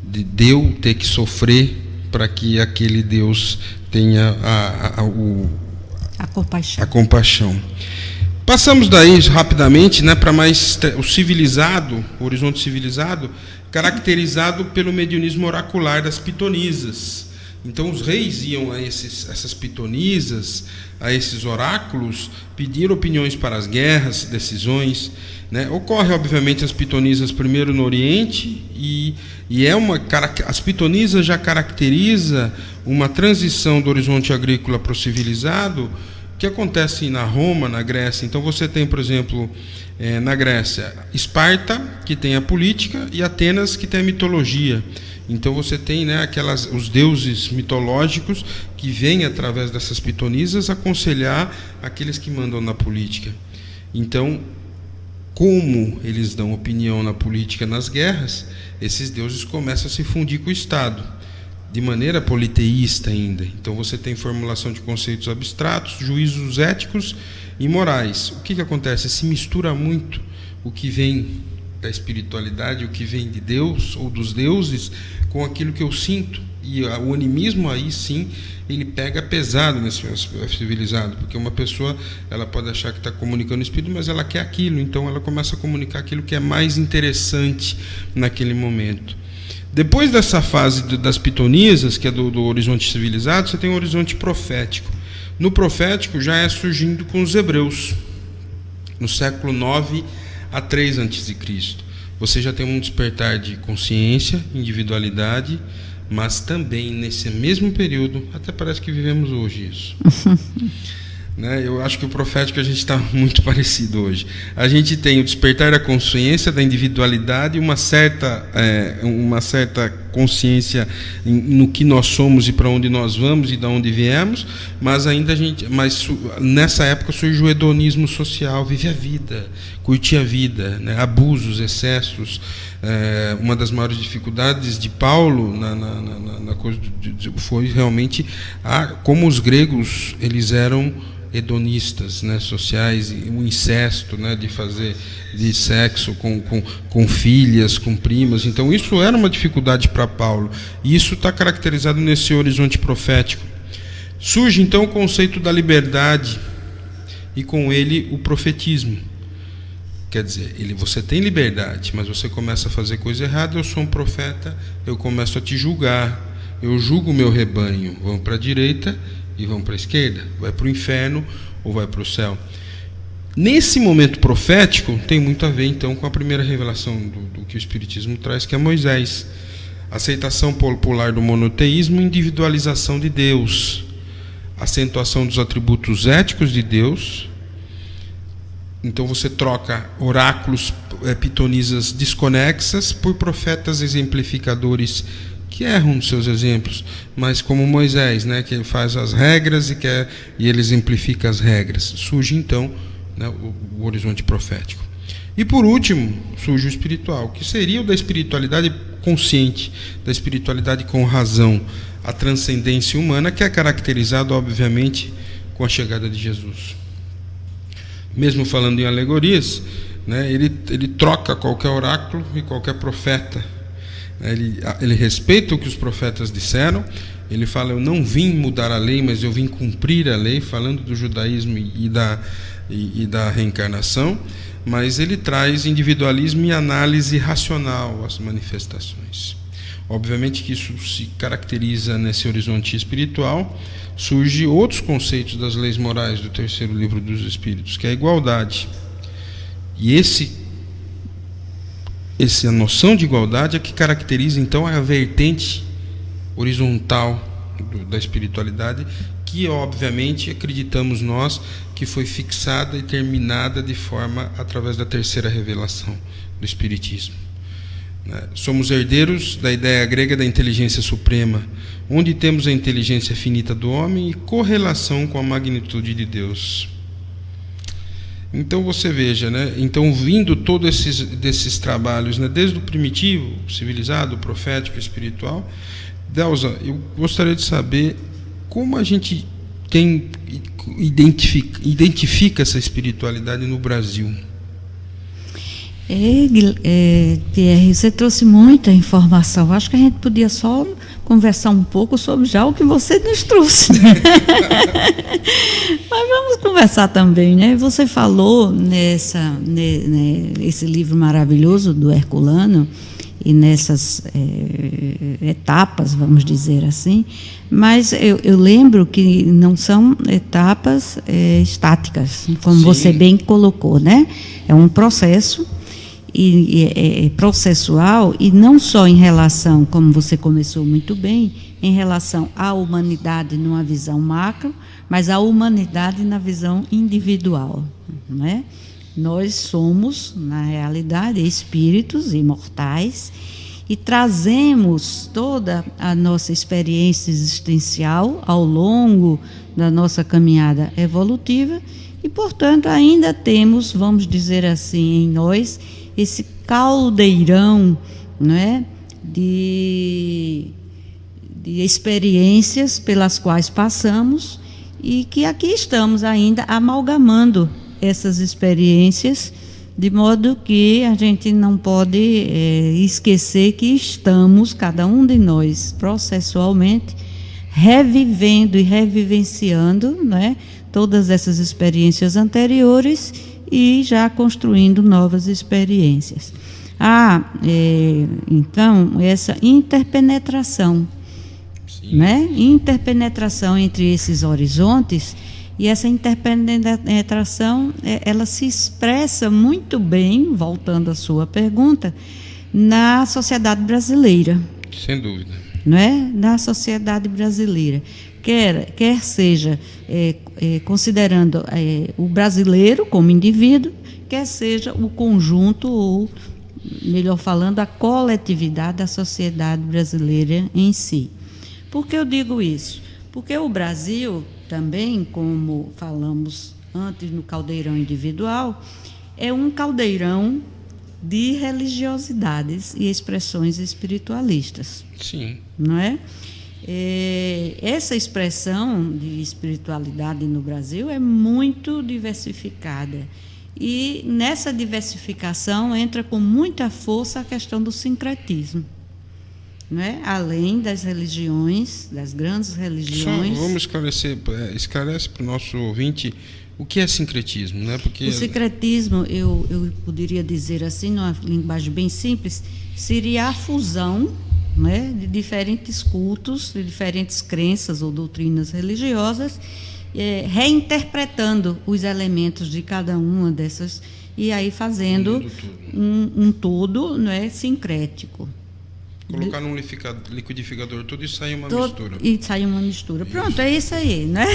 de eu ter que sofrer para que aquele Deus tenha a compaixão. Passamos daí rapidamente, né, para mais o civilizado, o horizonte civilizado, caracterizado pelo mediunismo oracular das pitonisas. Então os reis iam a essas pitonisas, a esses oráculos, pedir opiniões para as guerras, decisões, né? Ocorre, obviamente, as pitonisas primeiro no Oriente, e as pitonisas já caracteriza uma transição do horizonte agrícola para o civilizado, que acontece na Roma, na Grécia. Então você tem, por exemplo, na Grécia, Esparta, que tem a política, e Atenas, que tem a mitologia. Então você tem, né, os deuses mitológicos que vêm através dessas pitonisas aconselhar aqueles que mandam na política. Então, como eles dão opinião na política, nas guerras, esses deuses começam a se fundir com o Estado, de maneira politeísta ainda. Então você tem formulação de conceitos abstratos, juízos éticos e morais. O que acontece? Se mistura muito o que vem da espiritualidade, o que vem de Deus ou dos deuses, com aquilo que eu sinto. E o animismo aí sim, ele pega pesado nesse civilizado, porque uma pessoa, ela pode achar que está comunicando o espírito, mas ela quer aquilo, então ela começa a comunicar aquilo que é mais interessante naquele momento. Depois dessa fase das pitonisas, que é do horizonte civilizado, você tem o horizonte profético. No profético já é surgindo com os hebreus, no século 9 a 3 a.C. Você já tem um despertar de consciência, individualidade, mas também nesse mesmo período, até parece que vivemos hoje isso. Né? Eu acho que o profético a gente está muito parecido hoje. A gente tem o despertar da consciência, da individualidade, uma certa consciência no que nós somos e para onde nós vamos e de onde viemos, mas nessa época surge o hedonismo social, vive a vida, curtir a vida, né? Abusos, excessos. Uma das maiores dificuldades de Paulo na coisa foi realmente como os gregos eles eram hedonistas, né, sociais, o incesto, né, de sexo com filhas, com primas. Então isso era uma dificuldade para Paulo, e isso está caracterizado nesse horizonte profético. Surge então o conceito da liberdade e com ele o profetismo. Quer dizer, você tem liberdade, mas você começa a fazer coisa errada. Eu sou um profeta, eu começo a te julgar, eu julgo o meu rebanho, vão para a direita e vão para a esquerda, vai para o inferno ou vai para o céu. Nesse momento profético tem muito a ver então com a primeira revelação do que o Espiritismo traz, que é Moisés. Aceitação popular do monoteísmo, individualização de Deus, acentuação dos atributos éticos de Deus. Então você troca oráculos, pitonisas desconexas por profetas exemplificadores que erram nos seus exemplos, mas como Moisés, né, que ele faz as regras e ele exemplifica as regras. Surge então, né, o horizonte profético. E por último, surge o espiritual, que seria o da espiritualidade consciente, da espiritualidade com razão, a transcendência humana, que é caracterizada, obviamente, com a chegada de Jesus. Mesmo falando em alegorias, né, ele troca qualquer oráculo e qualquer profeta. Ele respeita o que os profetas disseram. Ele fala: eu não vim mudar a lei, mas eu vim cumprir a lei, falando do judaísmo e da reencarnação. Mas ele traz individualismo e análise racional às manifestações. Obviamente que isso se caracteriza nesse horizonte espiritual. Surge outros conceitos das leis morais do terceiro livro dos Espíritos, que é a igualdade. E essa noção de igualdade é que caracteriza então a vertente horizontal da espiritualidade, que obviamente acreditamos nós que foi fixada e terminada de forma através da terceira revelação do Espiritismo. Somos herdeiros da ideia grega da inteligência suprema, onde temos a inteligência finita do homem e correlação com a magnitude de Deus. Então você veja, né? Então, vindo todos desses trabalhos, né? Desde o primitivo, civilizado, profético, espiritual. Delza, eu gostaria de saber como a gente identifica essa espiritualidade no Brasil. Pierre, você trouxe muita informação. Acho que a gente podia só conversar um pouco sobre já o que você nos trouxe. Mas vamos conversar também, né? Você falou esse livro maravilhoso do Herculano e nessas etapas, vamos dizer assim, mas eu lembro que não são etapas estáticas, como Sim. Você bem colocou, né? É um processo processual, e não só em relação, como você começou muito bem, em relação à humanidade numa visão macro, mas à humanidade na visão individual, não é? Nós somos, na realidade, espíritos imortais, e trazemos toda a nossa experiência existencial ao longo da nossa caminhada evolutiva e, portanto, ainda temos, vamos dizer assim, em nós, esse caldeirão, não é, de experiências pelas quais passamos e que aqui estamos ainda amalgamando essas experiências, de modo que a gente não pode esquecer que estamos, cada um de nós, processualmente, revivendo e revivenciando, né, todas essas experiências anteriores e já construindo novas experiências. Então, essa interpenetração, né? Interpenetração entre esses horizontes, e essa interpenetração, ela se expressa muito bem, voltando à sua pergunta, na sociedade brasileira. Sem dúvida. Não é? Na sociedade brasileira. Quer seja considerando o brasileiro como indivíduo, quer seja o conjunto, ou, melhor falando, a coletividade da sociedade brasileira em si. Por que eu digo isso? Porque o Brasil também, como falamos antes no caldeirão individual, é um caldeirão de religiosidades e expressões espiritualistas. Sim. Não é? Essa expressão de espiritualidade no Brasil é muito diversificada. E nessa diversificação entra com muita força a questão do sincretismo. Né? Além das religiões, das grandes religiões. Só vamos esclarece para o nosso ouvinte o que é sincretismo, né? Porque o sincretismo, eu poderia dizer assim, numa linguagem bem simples, seria a fusão, né, de diferentes cultos, de diferentes crenças ou doutrinas religiosas, reinterpretando os elementos de cada uma dessas e aí fazendo um todo, né, sincrético. Colocar num liquidificador tudo e sai uma mistura. E sai uma mistura. Pronto, é isso aí, né?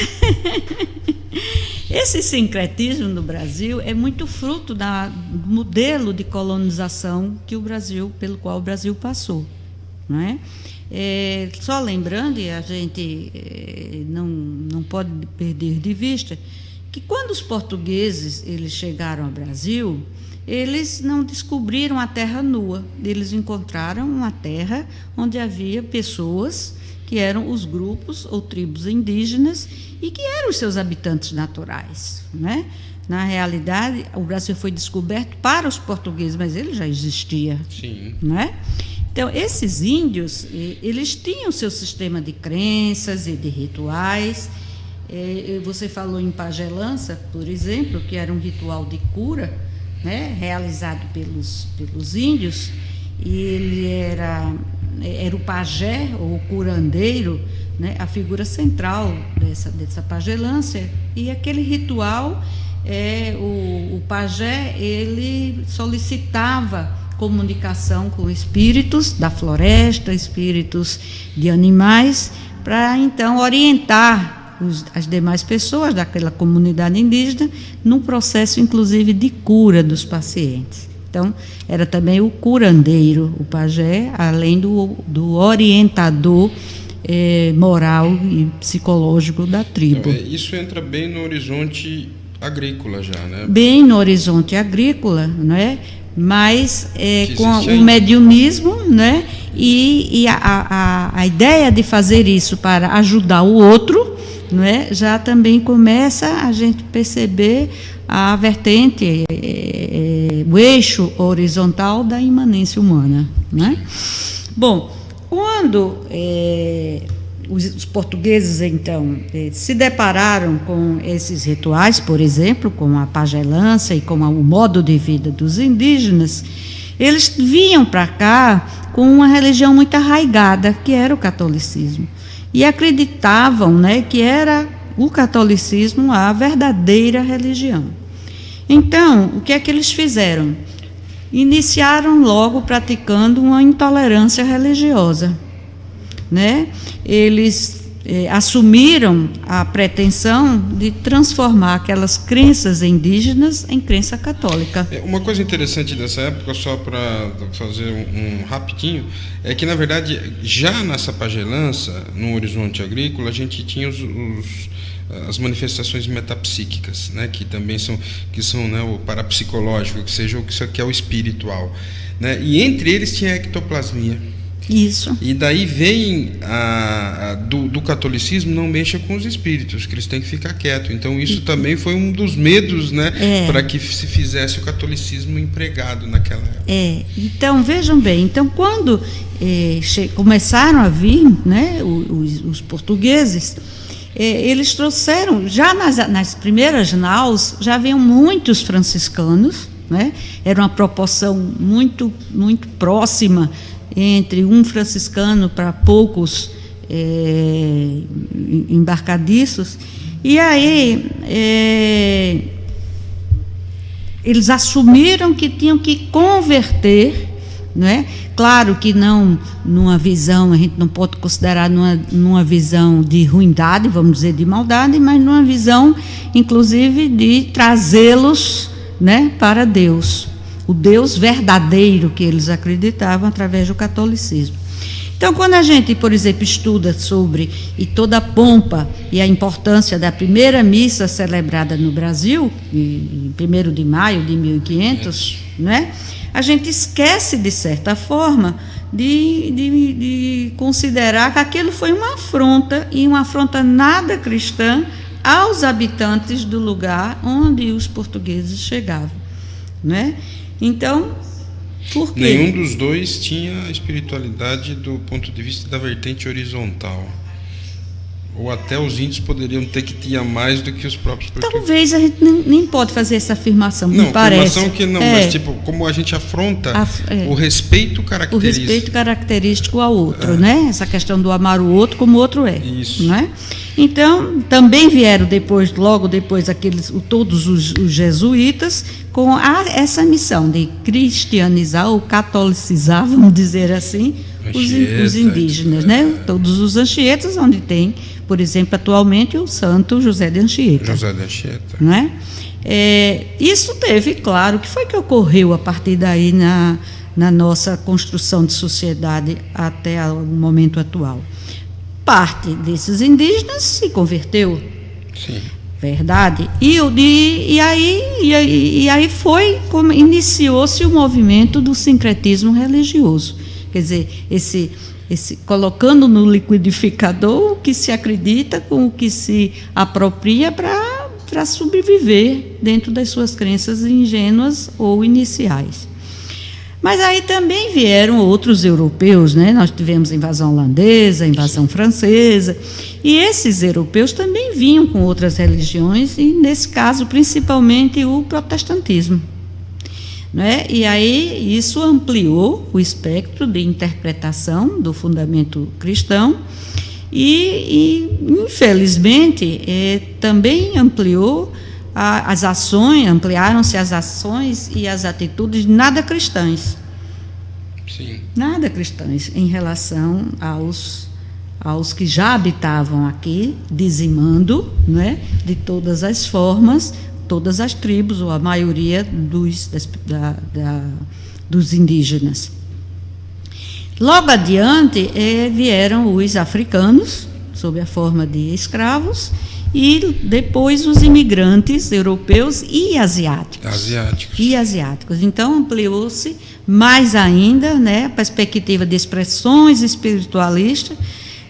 Esse sincretismo no Brasil é muito fruto do modelo de colonização pelo qual o Brasil passou, não é? Só lembrando, e a gente não pode perder de vista, que quando os portugueses eles chegaram ao Brasil, eles não descobriram a terra nua, eles encontraram uma terra onde havia pessoas que eram os grupos ou tribos indígenas e que eram os seus habitantes naturais, né? Na realidade, o Brasil foi descoberto para os portugueses, mas ele já existia. Sim. Né? Então, esses índios, eles tinham seu sistema de crenças e de rituais. Você falou em pagelança, por exemplo, que era um ritual de cura, né, realizado pelos índios, e ele era o pajé, ou o curandeiro, né, a figura central dessa pagelança, e aquele ritual, o pajé, ele solicitava comunicação com espíritos da floresta, espíritos de animais, para então orientar as demais pessoas daquela comunidade indígena num processo, inclusive, de cura dos pacientes. Então, era também o curandeiro, o pajé, além do orientador moral e psicológico da tribo. Então, isso entra bem no horizonte agrícola já, né? Bem no horizonte agrícola, não é? Mas com o mediunismo, né? E a ideia de fazer isso para ajudar o outro, não é? Já também começa a gente perceber a vertente, o eixo horizontal da imanência humana, né? Bom, quando os portugueses, então, se depararam com esses rituais, por exemplo, com a pagelança e com o modo de vida dos indígenas, eles vinham para cá com uma religião muito arraigada, que era o catolicismo. E acreditavam, né, que era o catolicismo a verdadeira religião. Então, o que é que eles fizeram? Iniciaram logo praticando uma intolerância religiosa, né? Eles assumiram a pretensão de transformar aquelas crenças indígenas em crença católica. Uma coisa interessante dessa época, só para fazer um rapidinho, é que, na verdade, já nessa pagelança, no horizonte agrícola, a gente tinha as manifestações metapsíquicas, né, que também são né, o parapsicológico, que é o espiritual, né, e entre eles tinha a ectoplasmia. Isso. E daí vem do catolicismo, não mexa com os espíritos, que eles têm que ficar quietos. Então isso também foi um dos medos, né, para que se fizesse o catolicismo empregado naquela época. Então vejam bem, então quando começaram a vir, né, os portugueses, eles trouxeram, já nas primeiras naus, já vinham muitos franciscanos, né, era uma proporção muito, muito próxima entre um franciscano para poucos embarcadiços, e aí eles assumiram que tinham que converter, né? Claro que não numa visão, a gente não pode considerar numa visão de ruindade, vamos dizer, de maldade, mas numa visão, inclusive, de trazê-los, né, para Deus. O Deus verdadeiro que eles acreditavam através do catolicismo. Então, quando a gente, por exemplo, estuda sobre toda a pompa e a importância da primeira missa celebrada no Brasil, em 1º de maio de 1500, né, a gente esquece, de certa forma, de considerar que aquilo foi uma afronta, e uma afronta nada cristã, aos habitantes do lugar onde os portugueses chegavam, né? Então, por quê? Nenhum dos dois tinha a espiritualidade do ponto de vista da vertente horizontal. Ou até os índios poderiam ter que tinha mais do que os próprios portugueses. Talvez a gente nem pode fazer essa afirmação, me parece. Afirmação que não, mas tipo, como a gente afronta o respeito característico. O respeito característico ao outro, né? Essa questão do amar o outro como o outro é. Isso. Né? Então, também vieram logo depois, todos os jesuítas com essa missão de cristianizar ou catolicizar, vamos dizer assim, os indígenas, né? Todos os Anchietas, onde tem, por exemplo, atualmente o santo José de Anchieta. José de Anchieta. Né? Isso teve, claro, o que foi que ocorreu a partir daí na nossa construção de sociedade até o momento atual. Parte desses indígenas se converteu. Sim. Verdade? E aí foi como iniciou-se o movimento do sincretismo religioso. Quer dizer, esse colocando no liquidificador o que se acredita com o que se apropria para sobreviver dentro das suas crenças ingênuas ou iniciais. Mas aí também vieram outros europeus, né? Nós tivemos invasão holandesa, invasão francesa, e esses europeus também vinham com outras religiões, e nesse caso principalmente o protestantismo. Né? E aí isso ampliou o espectro de interpretação do fundamento cristão e infelizmente, também ampliaram-se as ações e as atitudes nada cristãs. Sim. Nada cristãs em relação aos que já habitavam aqui, dizimando, né, de todas as formas, todas as tribos, ou a maioria dos indígenas. Logo adiante vieram os africanos, sob a forma de escravos, e depois os imigrantes europeus e asiáticos. Então ampliou-se mais ainda, né, a perspectiva de expressões espiritualistas,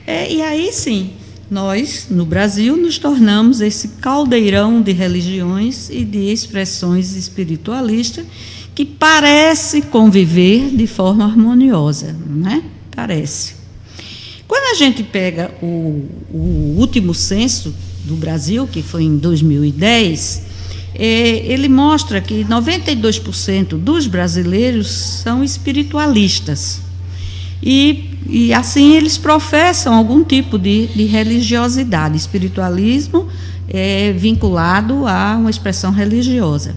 e aí sim, nós, no Brasil, nos tornamos esse caldeirão de religiões e de expressões espiritualistas que parece conviver de forma harmoniosa, né? Parece. Quando a gente pega o último censo do Brasil, que foi em 2010, ele mostra que 92% dos brasileiros são espiritualistas. E assim eles professam algum tipo de religiosidade, espiritualismo vinculado a uma expressão religiosa.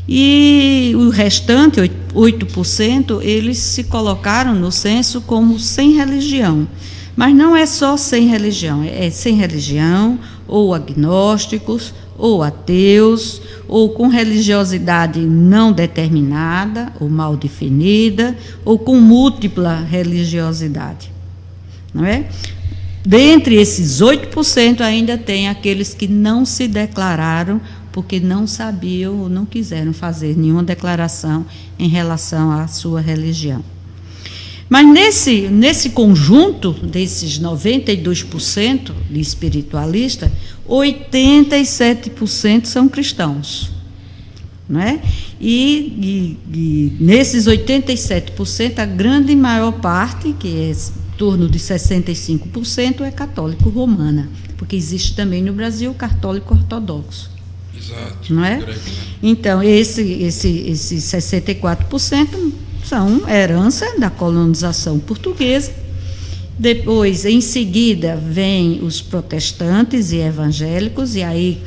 E o restante, 8%, eles se colocaram no censo como sem religião. Mas não é só sem religião, é sem religião, ou agnósticos, ou ateus, ou com religiosidade não determinada, ou mal definida, ou com múltipla religiosidade, não é? Dentre esses 8% ainda tem aqueles que não se declararam porque não sabiam ou não quiseram fazer nenhuma declaração em relação à sua religião. Mas nesse conjunto desses 92% de espiritualistas, 87% são cristãos, não é? E nesses 87%, a grande maior parte, que é em torno de 65%, é católico romana, porque existe também no Brasil o católico ortodoxo. Exato. Não é? Então, esses 64% são herança da colonização portuguesa. Depois, em seguida, vem os protestantes e evangélicos, e aí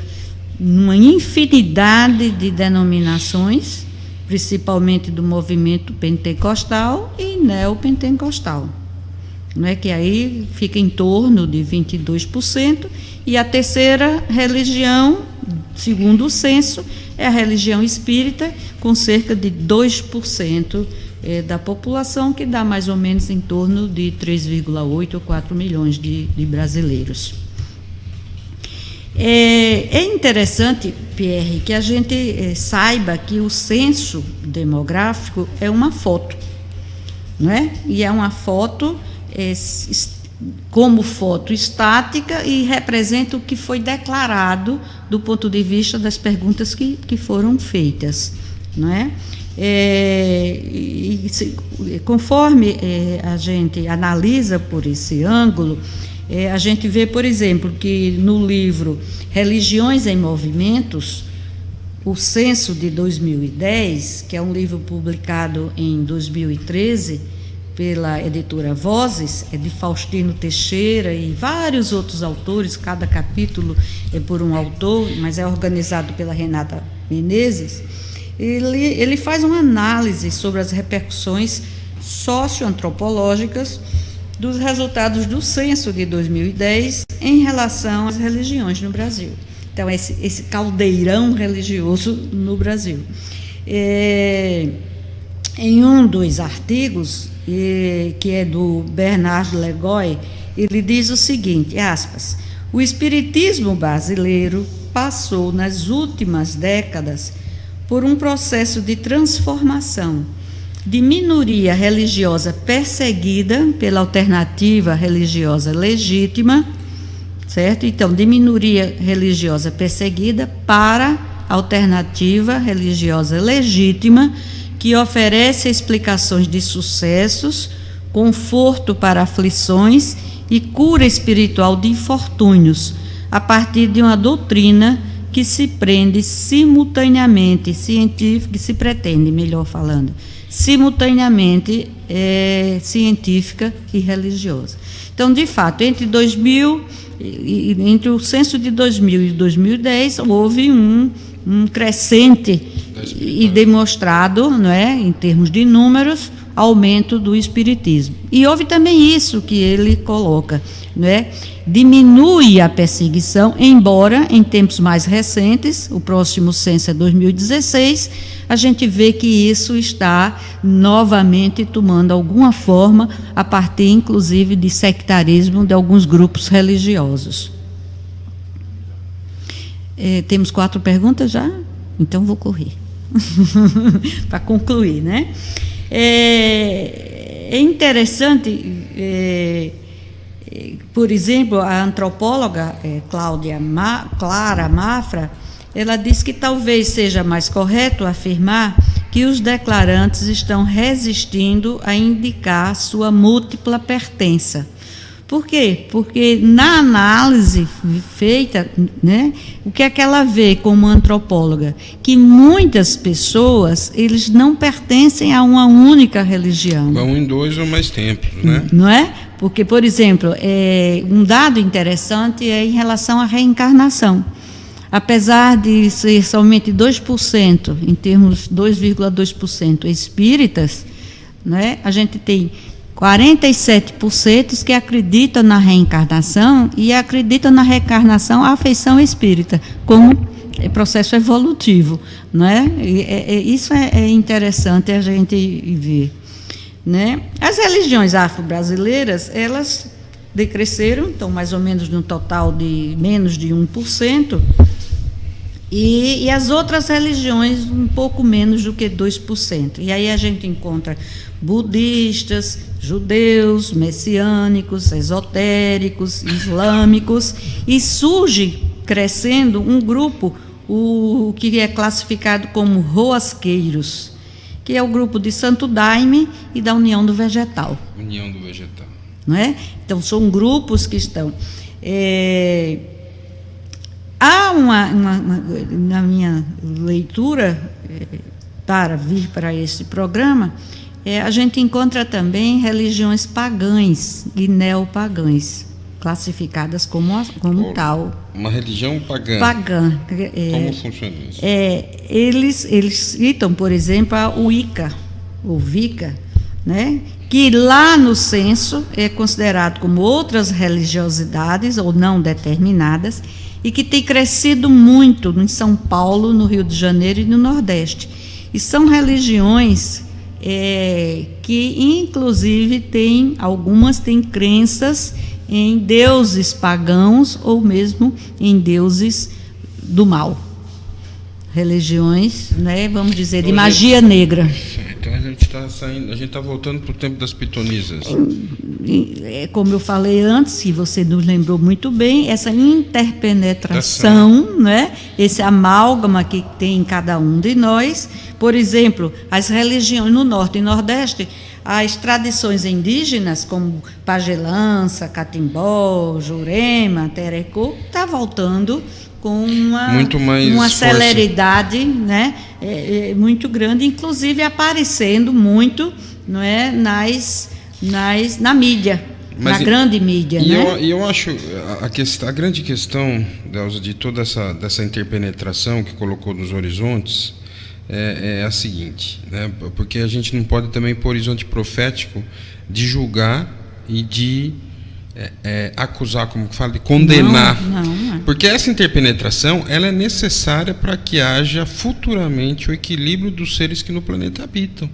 uma infinidade de denominações, principalmente do movimento pentecostal e neopentecostal, não é? Que aí fica em torno de 22%, e a terceira religião, segundo o censo, é a religião espírita, com cerca de 2% da população, que dá mais ou menos em torno de 3,8 ou 4 milhões de brasileiros. É interessante, Pierre, que a gente saiba que o censo demográfico é uma foto, não é? E é uma foto como foto estática e representa o que foi declarado do ponto de vista das perguntas que foram feitas, não é? Conforme a gente analisa por esse ângulo, a gente vê, por exemplo, que no livro Religiões em Movimentos, o censo de 2010, que é um livro publicado em 2013, pela editora Vozes, é de Faustino Teixeira e vários outros autores, cada capítulo é por um autor, mas é organizado pela Renata Menezes. Ele faz uma análise sobre as repercussões socioantropológicas dos resultados do censo de 2010 em relação às religiões no Brasil. Então, esse caldeirão religioso no Brasil. Em um dos artigos, que é do Bernard Legoy, ele diz o seguinte, aspas, o espiritismo brasileiro passou nas últimas décadas por um processo de transformação, de minoria religiosa perseguida pela alternativa religiosa legítima, certo? Então, de minoria religiosa perseguida para alternativa religiosa legítima, que oferece explicações de sucessos, conforto para aflições e cura espiritual de infortúnios, a partir de uma doutrina que se prende simultaneamente, científica, que se pretende, melhor falando, simultaneamente científica e religiosa. Então, de fato, entre o censo de 2000 e 2010, houve um crescente e demonstrado, não é, em termos de números, aumento do espiritismo. E houve também isso que ele coloca, não é? Diminui a perseguição, embora em tempos mais recentes, o próximo censo é 2016, a gente vê que isso está novamente tomando alguma forma, a partir inclusive de sectarismo de alguns grupos religiosos. Temos 4 perguntas já? Então vou correr. Para concluir, né? É interessante, por exemplo, a antropóloga Clara Mafra, ela diz que talvez seja mais correto afirmar que os declarantes estão resistindo a indicar sua múltipla pertença. Por quê? Porque na análise feita, né, o que é que ela vê como antropóloga? Que muitas pessoas, eles não pertencem a uma única religião. Vão em 2 ou mais templos, né? Não é? Porque, por exemplo, um dado interessante é em relação à reencarnação. Apesar de ser somente 2%, em termos 2,2% espíritas, né, a gente tem 47% que acreditam na reencarnação e acreditam na reencarnação à afeição espírita, como processo evolutivo, não é? Isso é interessante a gente ver, né? As religiões afro-brasileiras, elas decresceram, estão mais ou menos no total de menos de 1%, e as outras religiões um pouco menos do que 2%. E aí a gente encontra budistas, judeus, messiânicos, esotéricos, islâmicos, e surge crescendo um grupo, o que é classificado como roasqueiros, que é o grupo de Santo Daime e da União do Vegetal. União do Vegetal. Não é? Então, são grupos que estão... Há na minha leitura, para vir para esse programa, a gente encontra também religiões pagãs e neopagãs, classificadas como tal. Uma religião pagã. Pagã. Como funciona isso? Eles citam, por exemplo, a Wicca, ou Wicca, né? Que lá no censo é considerado como outras religiosidades ou não determinadas, e que tem crescido muito em São Paulo, no Rio de Janeiro e no Nordeste. E são religiões que, inclusive, algumas têm crenças em deuses pagãos ou mesmo em deuses do mal. Religiões, né, vamos dizer, de magia negra. Então a gente está voltando para o tempo das pitonisas. Como eu falei antes, que você nos lembrou muito bem, essa interpenetração, né, esse amálgama que tem em cada um de nós. Por exemplo, as religiões no Norte e Nordeste, as tradições indígenas, como pagelança, catimbó, jurema, terecô, está voltando com uma celeridade, né, muito grande, inclusive aparecendo muito, não é, na mídia, na grande mídia. Eu acho a grande questão, Delza, de toda dessa interpenetração que colocou nos horizontes é a seguinte, né, porque a gente não pode também, por horizonte profético, de julgar e de acusar, como que fala, de condenar. Não. Porque essa interpenetração, ela é necessária para que haja futuramente o equilíbrio dos seres que no planeta habitam,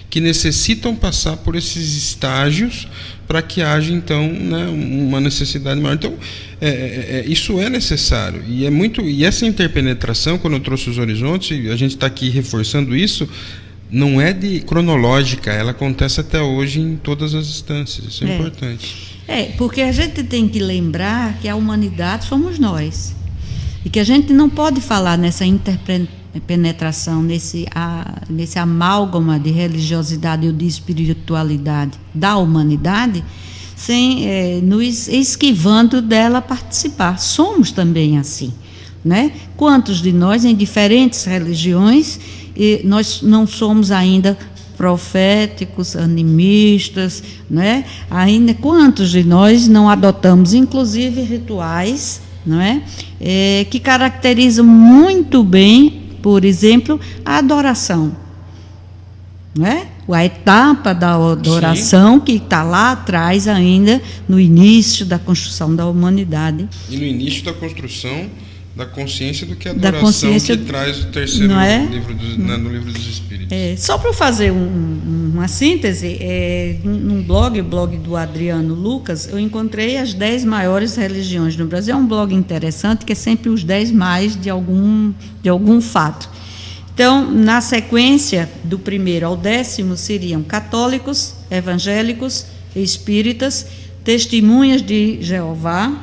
que necessitam passar por esses estágios para que haja, então, né, uma necessidade maior. Então, isso é necessário. E essa interpenetração, quando eu trouxe os horizontes, a gente está aqui reforçando isso, não é cronológica, ela acontece até hoje em todas as instâncias. Isso é importante. Porque a gente tem que lembrar que a humanidade somos nós. E que a gente não pode falar nessa interpenetração, nesse amálgama de religiosidade ou de espiritualidade da humanidade, sem nos esquivando dela participar. Somos também assim, né? Quantos de nós, em diferentes religiões, nós não somos ainda proféticos, animistas, né? Ainda quantos de nós não adotamos, inclusive, rituais, não é? Que caracterizam muito bem, por exemplo, a adoração, não é? A etapa da adoração. Sim. Que está lá atrás ainda, no início da construção da humanidade. E no início da construção da consciência do que a adoração que traz o terceiro livro no Livro dos Espíritos. Só para fazer uma síntese, num blog, o blog do Adriano Lucas, eu encontrei as 10 maiores religiões no Brasil. É um blog interessante, que é sempre os 10 mais de algum fato. Então, na sequência, do 1º ao 10º, seriam católicos, evangélicos, espíritas, testemunhas de Jeová,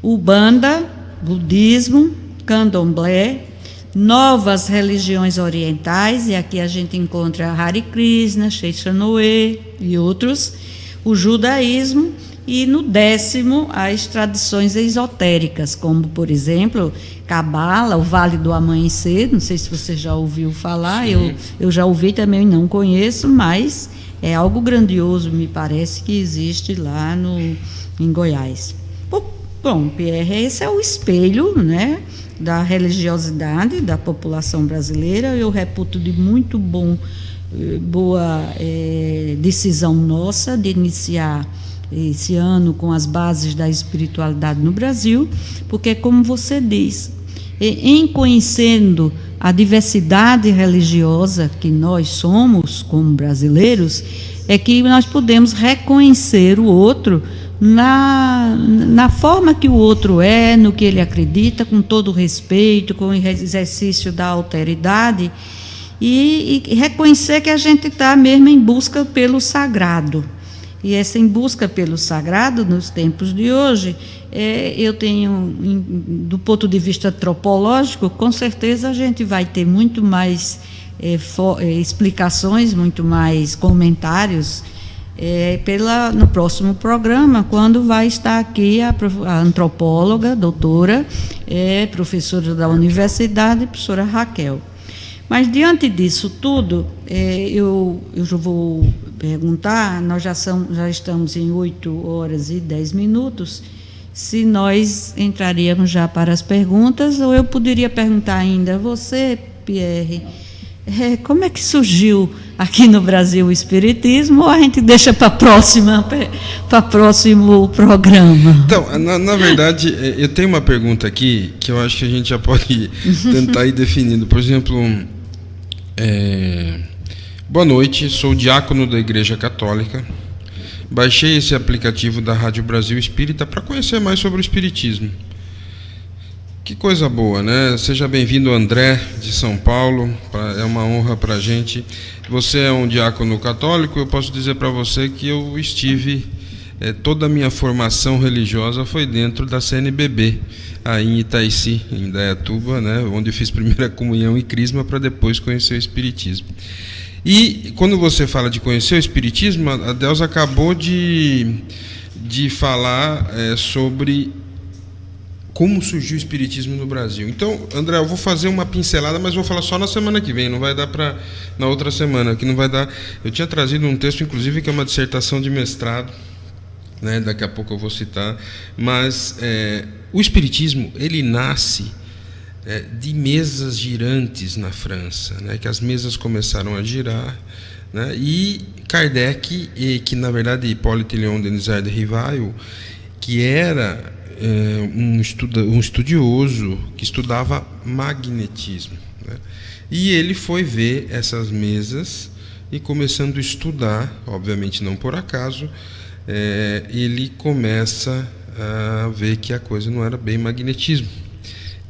Umbanda, budismo, candomblé, novas religiões orientais, e aqui a gente encontra Hare Krishna, Seixanoe e outros, o judaísmo, e no 10º as tradições esotéricas, como, por exemplo, Cabala, o Vale do Amanhecer, não sei se você já ouviu falar, eu já ouvi também, não conheço, mas é algo grandioso, me parece, que existe lá em Goiás. Bom, Pierre, esse é o espelho, né, da religiosidade da população brasileira. Eu reputo de muito bom decisão nossa de iniciar esse ano com as bases da espiritualidade no Brasil, porque, como você diz, em conhecendo a diversidade religiosa que nós somos como brasileiros, é que nós podemos reconhecer o outro na forma que o outro é, no que ele acredita, com todo o respeito, com o exercício da alteridade, e reconhecer que a gente está mesmo em busca pelo sagrado. E essa em busca pelo sagrado, nos tempos de hoje, eu tenho, do ponto de vista antropológico, com certeza a gente vai ter muito mais explicações, muito mais comentários no próximo programa, quando vai estar aqui a antropóloga, doutora, professora da universidade, professora Raquel. Mas, diante disso tudo, eu já vou perguntar, nós já estamos em 8h10, se nós entraríamos já para as perguntas, ou eu poderia perguntar ainda a você, Pierre, como é que surgiu aqui no Brasil o Espiritismo, ou a gente deixa para próximo programa? Então, na verdade, eu tenho uma pergunta aqui que eu acho que a gente já pode tentar ir definindo. Por exemplo, boa noite, sou diácono da Igreja Católica. Baixei esse aplicativo da Rádio Brasil Espírita para conhecer mais sobre o Espiritismo. Que coisa boa, né? Seja bem-vindo, André, de São Paulo. É uma honra para a gente. Você é um diácono católico. Eu posso dizer para você que eu estive... toda a minha formação religiosa foi dentro da CNBB, aí em Itaici, em Indaiatuba, né? Onde eu fiz primeira comunhão e crisma para depois conhecer o Espiritismo. E quando você fala de conhecer o Espiritismo, a Delza acabou de falar sobre como surgiu o Espiritismo no Brasil. Então, André, eu vou fazer uma pincelada, mas vou falar só na semana que vem, não vai dar para na outra semana, que não vai dar. Eu tinha trazido um texto, inclusive, que é uma dissertação de mestrado, né? Daqui a pouco eu vou citar, mas o Espiritismo, ele nasce de mesas girantes na França, né? Que as mesas começaram a girar, né? E Kardec, que na verdade Hippolyte Léon Denisard de Rivail, que era um estudioso que estudava magnetismo, né? E ele foi ver essas mesas e, começando a estudar, obviamente não por acaso, ele começa a ver que a coisa não era bem magnetismo.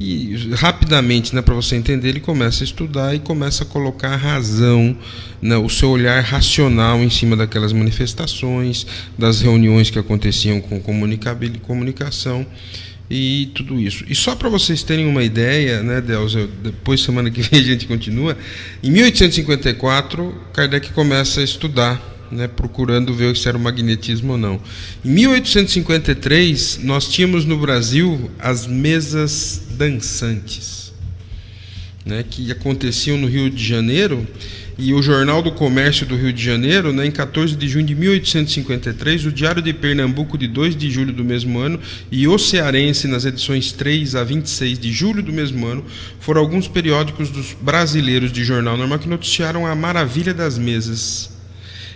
E rapidamente, né, para você entender, ele começa a estudar e começa a colocar a razão, né, o seu olhar racional em cima daquelas manifestações, das reuniões que aconteciam com comunicação e tudo isso. E só para vocês terem uma ideia, né, Delza, depois semana que vem a gente continua, em 1854 Kardec começa a estudar, né, procurando ver se era o magnetismo ou não. Em 1853, nós tínhamos no Brasil as mesas dançantes, né, que aconteciam no Rio de Janeiro, e o Jornal do Comércio do Rio de Janeiro, né, em 14 de junho de 1853, o Diário de Pernambuco, de 2 de julho do mesmo ano, e o Cearense, nas edições 3 a 26 de julho do mesmo ano, foram alguns periódicos dos brasileiros de jornal normal que noticiaram a maravilha das mesas.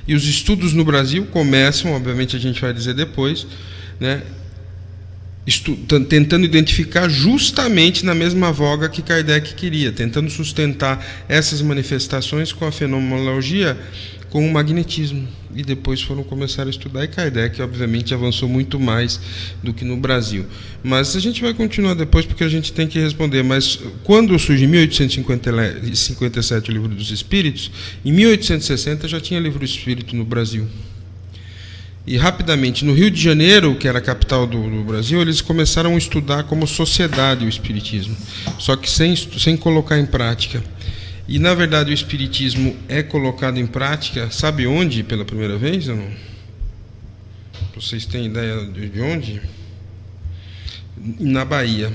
E os estudos no Brasil começam, obviamente a gente vai dizer depois, né, tentando identificar justamente na mesma voga que Kardec queria, tentando sustentar essas manifestações com a fenomenologia, com o magnetismo. E depois foram começar a estudar, e Kardec, obviamente, avançou muito mais do que no Brasil. Mas a gente vai continuar depois, porque a gente tem que responder. Mas quando surge em 1857 o Livro dos Espíritos, em 1860 já tinha Livro do Espírito no Brasil. E rapidamente, no Rio de Janeiro, que era a capital do Brasil, eles começaram a estudar como sociedade o Espiritismo, só que sem colocar em prática. E, na verdade, o Espiritismo é colocado em prática, sabe onde, pela primeira vez, ou não? Vocês têm ideia de onde? Na Bahia,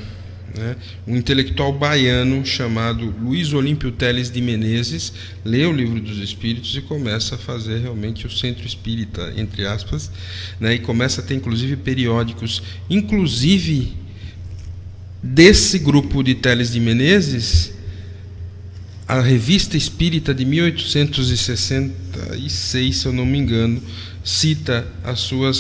né? Um intelectual baiano chamado Luiz Olímpio Teles de Menezes lê o Livro dos Espíritos e começa a fazer realmente o centro espírita, entre aspas, né? E começa a ter, inclusive, periódicos, inclusive desse grupo de Teles de Menezes. a Revista Espírita de 1866, se eu não me engano, cita a sua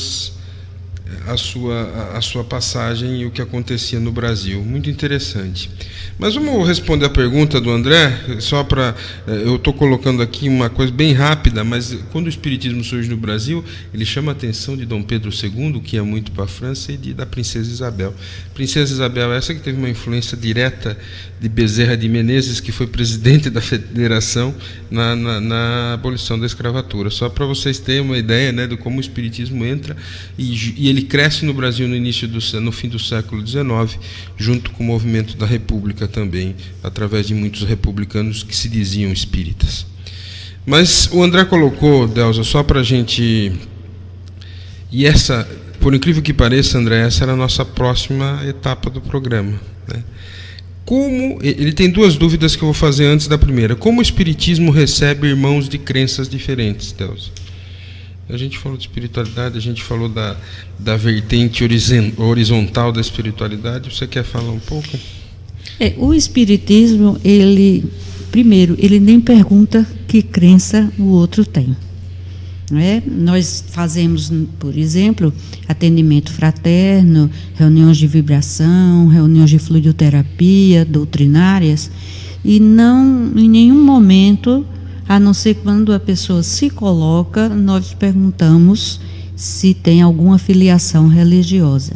passagem e o que acontecia no Brasil. Muito interessante. Mas vamos responder a pergunta do André, só para... Eu estou colocando aqui uma coisa bem rápida, mas quando o Espiritismo surge no Brasil, ele chama a atenção de Dom Pedro II, que ia muito para a França, e da Princesa Isabel. Princesa Isabel, essa que teve uma influência direta de Bezerra de Menezes, que foi presidente da Federação na abolição da escravatura. Só para vocês terem uma ideia, né, de como o Espiritismo entra e ele cresce no Brasil no fim do século XIX, junto com o movimento da República também, através de muitos republicanos que se diziam espíritas. Mas o André colocou, Delza, só para a gente... E essa, por incrível que pareça, André, essa era a nossa próxima etapa do programa, né? Ele tem duas dúvidas que eu vou fazer antes da primeira. Como o Espiritismo recebe irmãos de crenças diferentes, Delza? A gente falou de espiritualidade, a gente falou da vertente horizontal da espiritualidade. Você quer falar um pouco? O Espiritismo, primeiro, ele nem pergunta que crença o outro tem. Nós fazemos, por exemplo, atendimento fraterno, reuniões de vibração, reuniões de fluidoterapia, doutrinárias, e não, em nenhum momento, a não ser quando a pessoa se coloca, nós perguntamos se tem alguma filiação religiosa.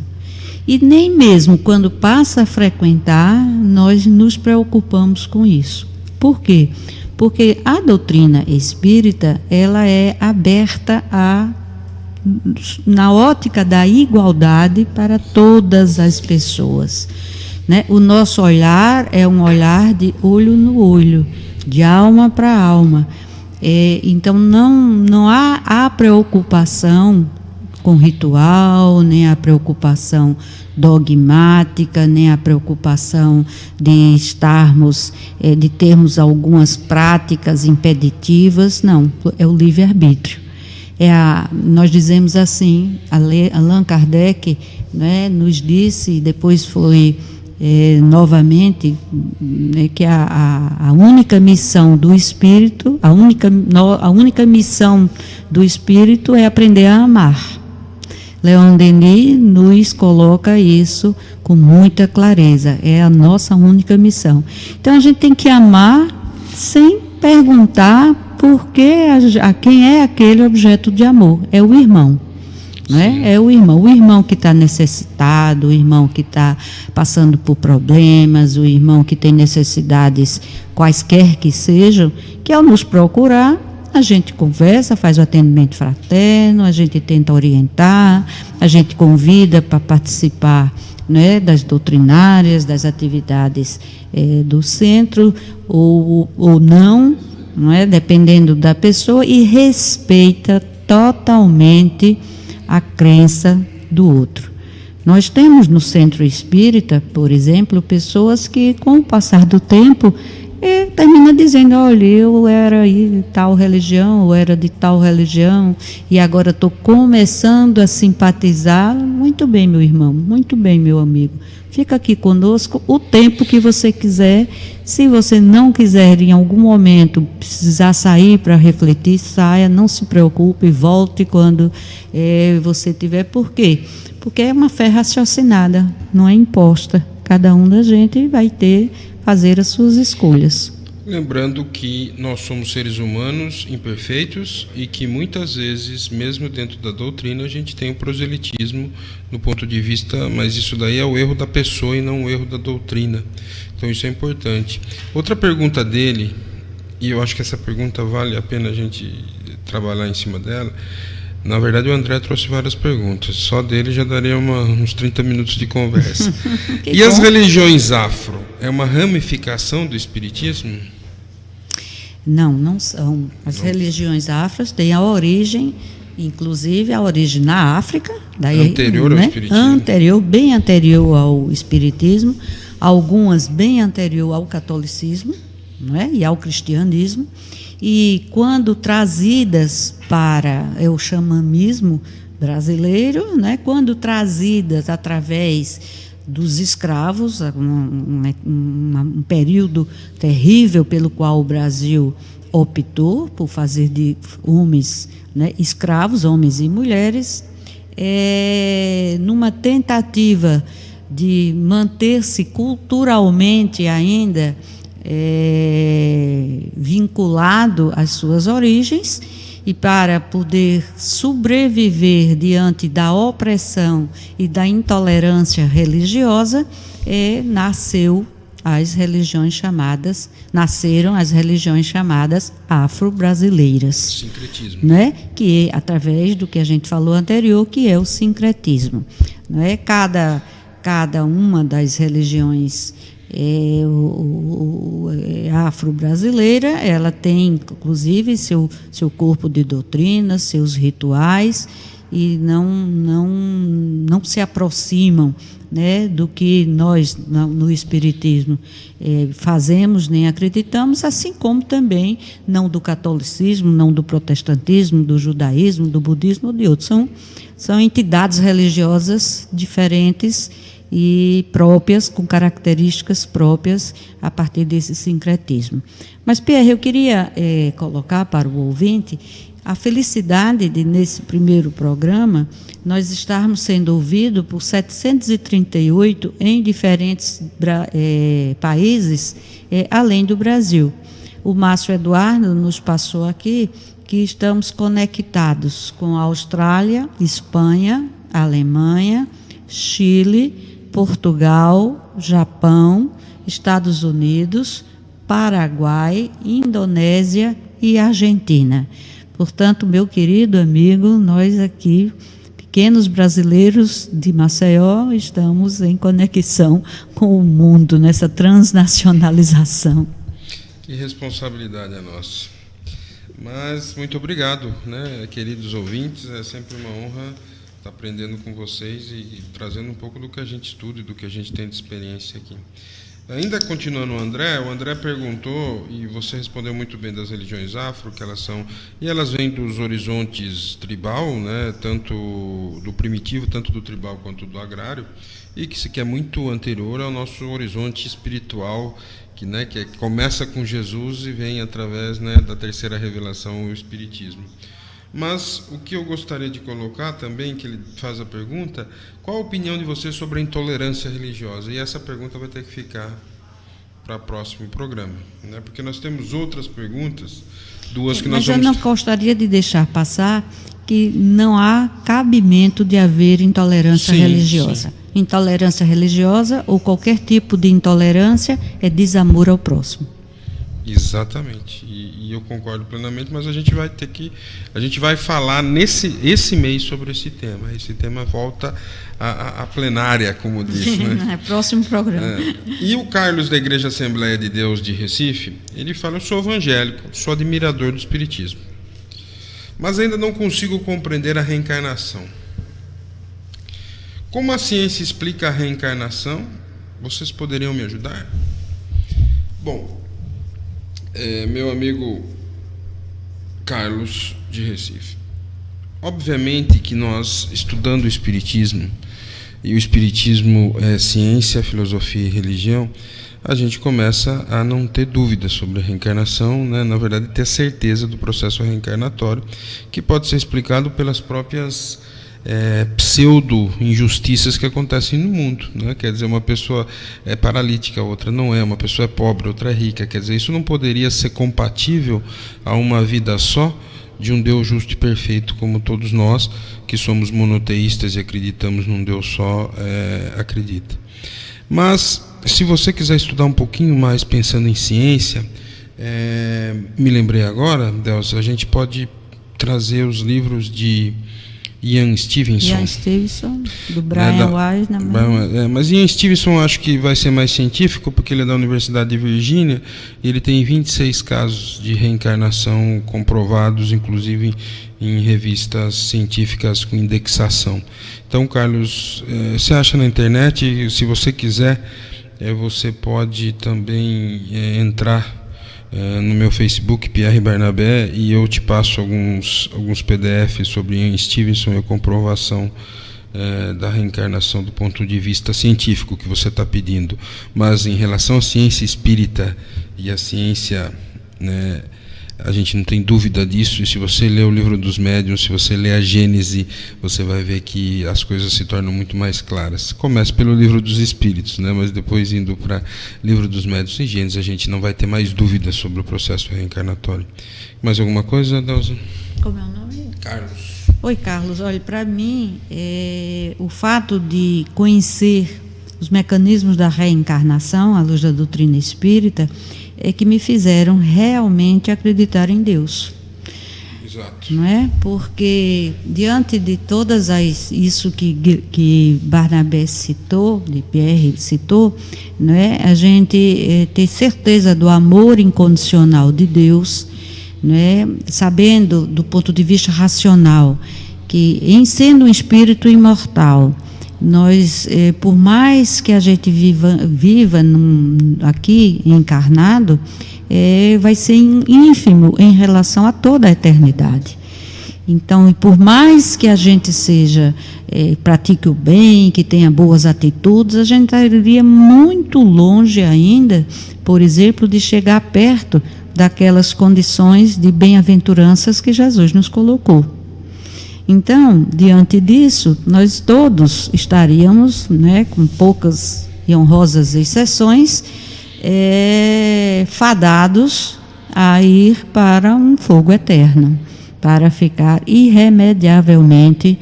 E nem mesmo quando passa a frequentar, nós nos preocupamos com isso. Por quê? Porque a doutrina espírita, ela é aberta na ótica da igualdade para todas as pessoas, né? O nosso olhar é um olhar de olho no olho, de alma para alma. Então não há a preocupação com ritual, nem a preocupação dogmática, nem a preocupação de de termos algumas práticas impeditivas. Não, é o livre-arbítrio. Nós dizemos assim, Allan Kardec, né, nos disse, e depois foi novamente, que a única missão do espírito, a única missão do espírito é aprender a amar. Leon Denis nos coloca isso com muita clareza. É a nossa única missão. Então a gente tem que amar sem perguntar por quem é aquele objeto de amor. É o irmão. Né? É o irmão que está necessitado, o irmão que está passando por problemas, o irmão que tem necessidades quaisquer que sejam, que ao nos procurar, a gente conversa, faz o atendimento fraterno, a gente tenta orientar, a gente convida para participar, né, das doutrinárias, das atividades do centro, ou não, dependendo da pessoa, e respeita totalmente a crença do outro. Nós temos no centro espírita, por exemplo, pessoas que, com o passar do tempo, termina dizendo: olha, eu era de tal religião, ou era de tal religião, e agora estou começando a simpatizar. Muito bem, meu irmão, muito bem, meu amigo. Fica aqui conosco o tempo que você quiser. Se você não quiser, em algum momento, precisar sair para refletir, saia, não se preocupe, volte quando você tiver. Por quê? Porque é uma fé raciocinada, não é imposta. Cada um da gente vai fazer as suas escolhas. Lembrando que nós somos seres humanos imperfeitos e que muitas vezes, mesmo dentro da doutrina, a gente tem o proselitismo no ponto de vista, mas isso daí é o erro da pessoa e não o erro da doutrina. Então isso é importante. Outra pergunta dele, e eu acho que essa pergunta vale a pena a gente trabalhar em cima dela. Na verdade, o André trouxe várias perguntas. Só dele já daria uns 30 minutos de conversa. E as religiões afro? É uma ramificação do espiritismo? Não são. As religiões afros têm a origem, inclusive a origem na África. Daí, anterior ao espiritismo? Bem anterior ao espiritismo. Algumas bem anterior ao catolicismo, e ao cristianismo. E quando trazidas para o xamanismo brasileiro, quando trazidas através dos escravos, um período terrível pelo qual o Brasil optou por fazer de homens, né, escravos, homens e mulheres, numa tentativa de manter-se culturalmente ainda vinculado às suas origens, e para poder sobreviver diante da opressão e da intolerância religiosa, nasceram as religiões chamadas afro-brasileiras. Sincretismo. Né? Que é através do que a gente falou anterior, que é o sincretismo. Né? Cada uma das religiões afro-brasileira, ela tem inclusive seu corpo de doutrinas, seus rituais, e não se aproximam, né, do que nós no Espiritismo fazemos nem acreditamos, assim como também não do catolicismo, não do protestantismo, do judaísmo, do budismo ou de outros. São entidades religiosas diferentes e próprias, com características próprias a partir desse sincretismo. Mas, Pierre, eu queria colocar para o ouvinte a felicidade de, nesse primeiro programa, nós estarmos sendo ouvidos por 738 em diferentes países, além do Brasil. O Márcio Eduardo nos passou aqui que estamos conectados com a Austrália, Espanha, Alemanha, Chile, Portugal, Japão, Estados Unidos, Paraguai, Indonésia e Argentina. Portanto, meu querido amigo, nós aqui, pequenos brasileiros de Maceió, estamos em conexão com o mundo, nessa transnacionalização. Que responsabilidade é nossa. Mas muito obrigado, né, queridos ouvintes, é sempre uma honra estar aprendendo com vocês e trazendo um pouco do que a gente estuda e do que a gente tem de experiência aqui. Ainda continuando o André perguntou, e você respondeu muito bem, das religiões afro, que elas são, e elas vêm dos horizontes tribal, né, tanto do primitivo, tanto do tribal quanto do agrário, e que é muito anterior ao nosso horizonte espiritual, que começa com Jesus e vem através, né, da terceira revelação, o Espiritismo. Mas o que eu gostaria de colocar também, que ele faz a pergunta, qual a opinião de você sobre a intolerância religiosa? E essa pergunta vai ter que ficar para o próximo programa, né? Porque nós temos outras perguntas, duas que nós vamos... Mas eu não gostaria de deixar passar que não há cabimento de haver intolerância religiosa. Sim. Intolerância religiosa ou qualquer tipo de intolerância é desamor ao próximo. Exatamente, e eu concordo plenamente, mas a gente vai falar esse mês sobre esse tema. Esse tema volta à plenária, como disse, né? É próximo programa. E o Carlos, da Igreja Assembleia de Deus de Recife, ele fala: eu sou evangélico, sou admirador do Espiritismo, mas ainda não consigo compreender a reencarnação. Como a ciência explica a reencarnação? Vocês poderiam me ajudar? Bom, meu amigo Carlos de Recife, obviamente que nós, estudando o Espiritismo, e o Espiritismo é ciência, filosofia e religião, a gente começa a não ter dúvidas sobre a reencarnação, né? Na verdade, ter certeza do processo reencarnatório, que pode ser explicado pelas próprias pseudo-injustiças que acontecem no mundo, né? Quer dizer, uma pessoa é paralítica, outra não é, uma pessoa é pobre, outra é rica. Quer dizer, isso não poderia ser compatível a uma vida só de um Deus justo e perfeito, como todos nós, que somos monoteístas e acreditamos num Deus só, acredita. Mas, se você quiser estudar um pouquinho mais pensando em ciência, me lembrei agora, Delcia, a gente pode trazer os livros de Ian Stevenson, do Brian Weiss. Mas Ian Stevenson acho que vai ser mais científico, porque ele é da Universidade de Virgínia, e ele tem 26 casos de reencarnação comprovados, inclusive em revistas científicas com indexação. Então, Carlos, você acha na internet, se você quiser, você pode também entrar no meu Facebook, Pierre Barnabé, e eu te passo alguns PDFs sobre Ian Stevenson e a comprovação da reencarnação do ponto de vista científico que você está pedindo, mas em relação à ciência espírita e à ciência, né, a gente não tem dúvida disso. E se você ler o livro dos médiuns, se você ler a Gênese, você vai ver que as coisas se tornam muito mais claras. Começa pelo livro dos espíritos, né, mas depois indo para livro dos médiuns e Gênese, a gente não vai ter mais dúvidas sobre o processo reencarnatório. Mais alguma coisa, Delza? Como é o nome? Carlos. Oi, Carlos. Olha, para mim, o fato de conhecer os mecanismos da reencarnação, à luz da doutrina espírita, é que me fizeram realmente acreditar em Deus. Exato. Não é? Porque, diante de todas isso que Barnabé citou, de Pierre citou, não é? A gente ter certeza do amor incondicional de Deus, não é? Sabendo do ponto de vista racional que, em sendo um espírito imortal, nós, por mais que a gente viva aqui encarnado, vai ser ínfimo em relação a toda a eternidade. Então, por mais que a gente pratique o bem, que tenha boas atitudes, a gente estaria muito longe ainda, por exemplo, de chegar perto daquelas condições de bem-aventuranças que Jesus nos colocou. Então, diante disso, nós todos estaríamos, né, com poucas e honrosas exceções, fadados a ir para um fogo eterno, para ficar irremediavelmente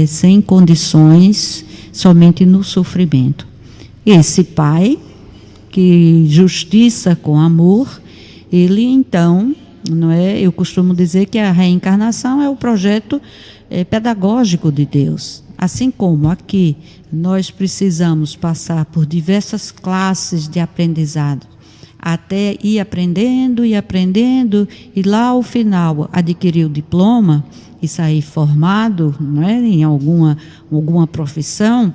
sem condições, somente no sofrimento. Esse Pai, que justiça com amor, ele então, não é? Eu costumo dizer que a reencarnação é o projeto pedagógico de Deus. Assim como aqui nós precisamos passar por diversas classes de aprendizado, até ir aprendendo e lá ao final adquirir o diploma e sair formado, não é? Em alguma profissão.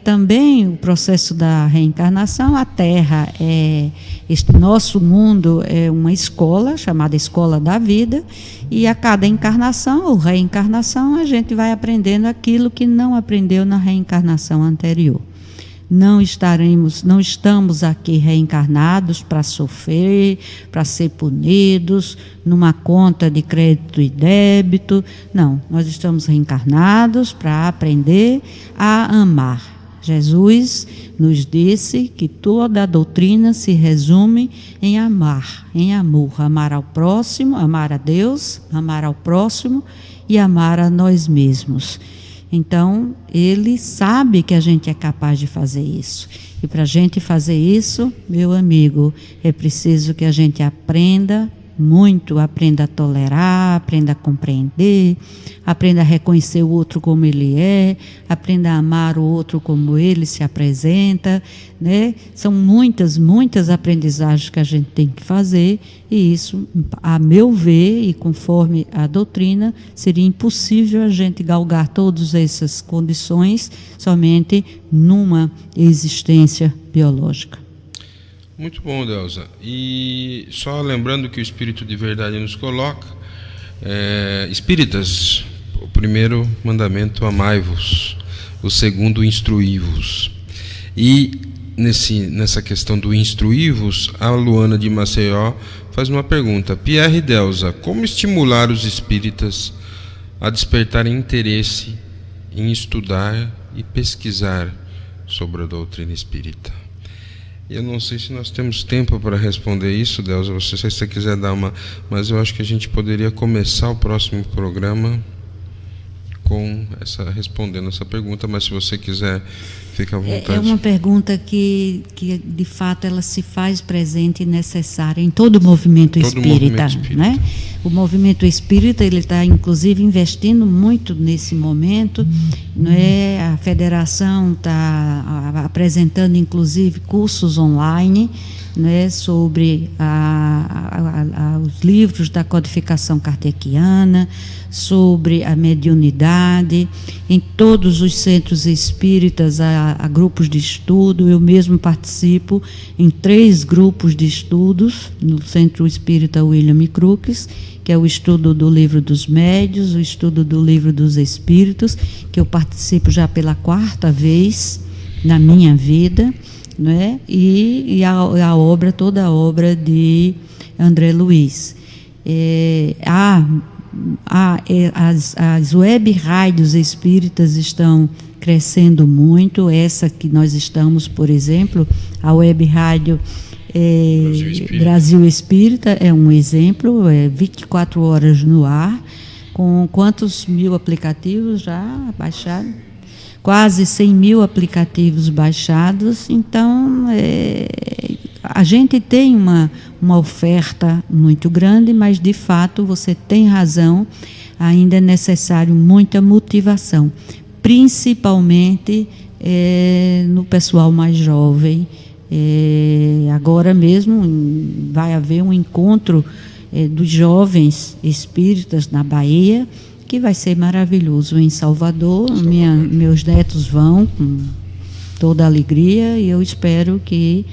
Também o processo da reencarnação, a Terra, este nosso mundo é uma escola, chamada Escola da Vida, e a cada encarnação ou reencarnação a gente vai aprendendo aquilo que não aprendeu na reencarnação anterior. Não estamos aqui reencarnados para sofrer, para ser punidos, numa conta de crédito e débito. Não, nós estamos reencarnados para aprender a amar. Jesus nos disse que toda a doutrina se resume em amar, em amor. Amar ao próximo, amar a Deus, amar ao próximo e amar a nós mesmos. Então, ele sabe que a gente é capaz de fazer isso. E para a gente fazer isso, meu amigo, é preciso que a gente aprenda muito, aprenda a tolerar, aprenda a compreender, aprenda a reconhecer o outro como ele é, aprenda a amar o outro como ele se apresenta, né? São muitas aprendizagens que a gente tem que fazer, e isso, a meu ver, e conforme a doutrina, seria impossível a gente galgar todas essas condições somente numa existência biológica. Muito bom, Delza. E só lembrando que o Espírito de Verdade nos coloca, espíritas, o primeiro mandamento, amai-vos, o segundo, instruí-vos. E nessa questão do instruí-vos, a Luana de Maceió faz uma pergunta: Pierre e Delza, como estimular os espíritas a despertarem interesse em estudar e pesquisar sobre a doutrina espírita? Eu não sei se nós temos tempo para responder isso, Delza, se você quiser dar uma... Mas eu acho que a gente poderia começar o próximo programa respondendo essa pergunta, mas se você quiser, fica à vontade. É uma pergunta que de fato ela se faz presente e necessária em todo o movimento espírita, né? O movimento espírita, ele está inclusive investindo muito nesse momento, né? A federação está apresentando inclusive cursos online, né, sobre os livros da codificação kardeciana, sobre a mediunidade. em todos os centros espíritas, há grupos de estudo. Eu mesmo participo em 3 grupos de estudos no Centro Espírita William Crookes, que é o estudo do Livro dos Médiuns, o estudo do Livro dos Espíritos, que eu participo já pela 4ª vez na minha vida, né? E a obra, toda a obra de André Luiz. As web rádios espíritas estão crescendo muito. Essa que nós estamos, por exemplo, a web rádio Brasil Espírita é um exemplo, 24 horas no ar, com quantos mil aplicativos já baixados? Quase 100 mil aplicativos baixados. Então, a gente tem uma oferta muito grande, mas, de fato, você tem razão, ainda é necessário muita motivação, principalmente no pessoal mais jovem. Agora mesmo vai haver um encontro dos jovens espíritas na Bahia, que vai ser maravilhoso, em Salvador. Meus netos vão com toda a alegria, e eu espero que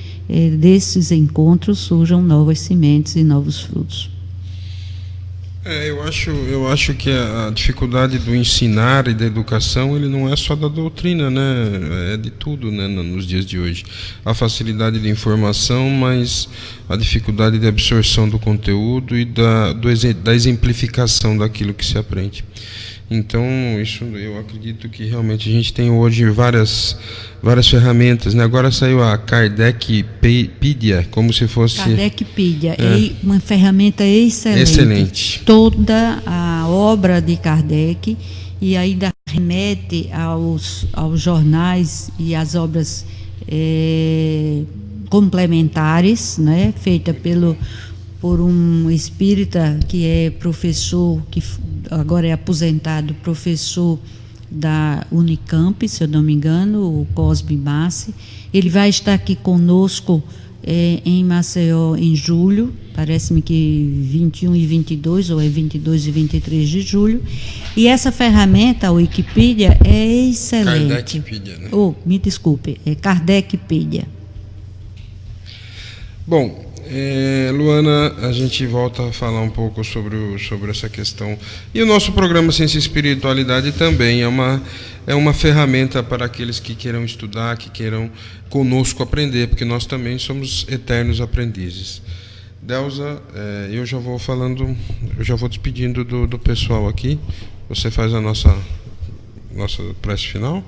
desses encontros surjam novas sementes e novos frutos. Eu acho que a dificuldade do ensinar e da educação, ele não é só da doutrina, né? É de tudo, né? Nos dias de hoje. A facilidade de informação, mas a dificuldade de absorção do conteúdo e da exemplificação daquilo que se aprende. Então, isso eu acredito que realmente a gente tem hoje várias ferramentas, né? Agora saiu a Kardecpedia, como se fosse... Kardecpedia, uma ferramenta excelente. Toda a obra de Kardec, e ainda remete aos jornais e às obras complementares, né? Feita por um espírita que é professor, que agora é aposentado, professor da Unicamp, se eu não me engano, o Cosme Massi. Ele vai estar aqui conosco em Maceió em julho, parece-me que 21 e 22, ou é 22 e 23 de julho. E essa ferramenta, a Wikipedia, é excelente. Kardecpedia, né? Me desculpe, é Kardecpedia. Bom, Luana, a gente volta a falar um pouco sobre essa questão. E o nosso programa Ciência e Espiritualidade também é uma ferramenta para aqueles que queiram estudar, que queiram conosco aprender, porque nós também somos eternos aprendizes. Delza, eu já vou despedindo do pessoal aqui. Você faz a nossa prece final.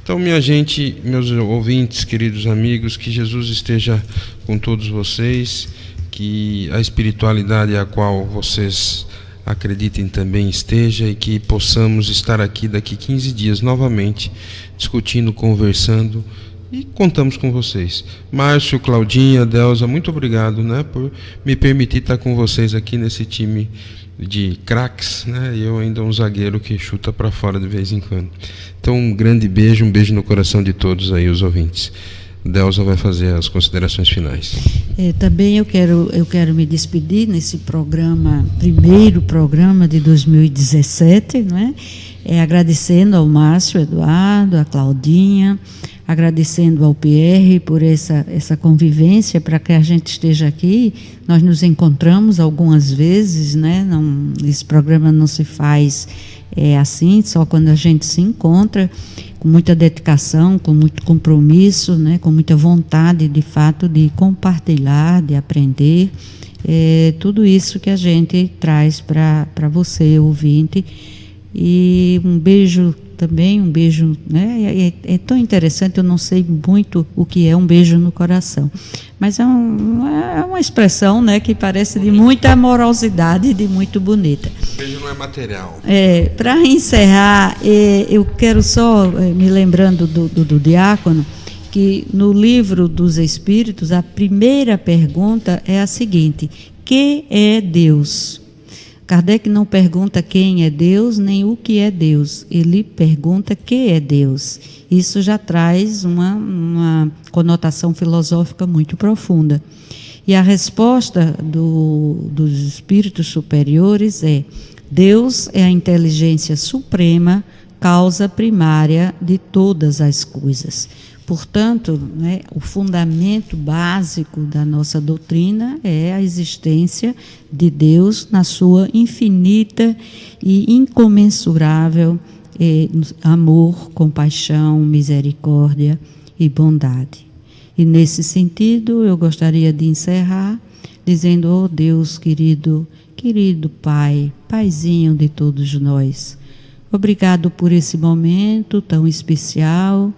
Então, minha gente, meus ouvintes, queridos amigos, que Jesus esteja com todos vocês, que a espiritualidade a qual vocês acreditem também esteja, e que possamos estar aqui daqui 15 dias novamente, discutindo, conversando, e contamos com vocês. Márcio, Claudinha, Delza, muito obrigado, né, por me permitir estar com vocês aqui nesse time de craques, né? E eu ainda um zagueiro que chuta para fora de vez em quando. Então, um grande beijo, no coração de todos aí, os ouvintes. Delza vai fazer as considerações finais. Também eu quero me despedir nesse programa, primeiro programa de 2017, não é? Agradecendo ao Márcio Eduardo, a Claudinha, agradecendo ao Pierre por essa convivência, para que a gente esteja aqui. Nós nos encontramos algumas vezes, né? Esse programa não se faz assim, só quando a gente se encontra, com muita dedicação, com muito compromisso, né? Com muita vontade, de fato, de compartilhar, de aprender, tudo isso que a gente traz para você, ouvinte. E um beijo também, né? É tão interessante, eu não sei muito o que é um beijo no coração, mas é uma expressão, né, que parece de muita amorosidade e de muito bonita. Beijo não é material. Para encerrar, eu quero só, me lembrando do diácono, que no Livro dos Espíritos, a primeira pergunta é a seguinte: que é Deus? Kardec não pergunta quem é Deus, nem o que é Deus. Ele pergunta que é Deus. Isso já traz uma conotação filosófica muito profunda. E a resposta dos espíritos superiores é: Deus é a inteligência suprema, causa primária de todas as coisas. Portanto, o fundamento básico da nossa doutrina é a existência de Deus na sua infinita e incomensurável amor, compaixão, misericórdia e bondade. E nesse sentido, eu gostaria de encerrar dizendo: ó Deus querido, querido Pai, Paizinho de todos nós, obrigado por esse momento tão especial,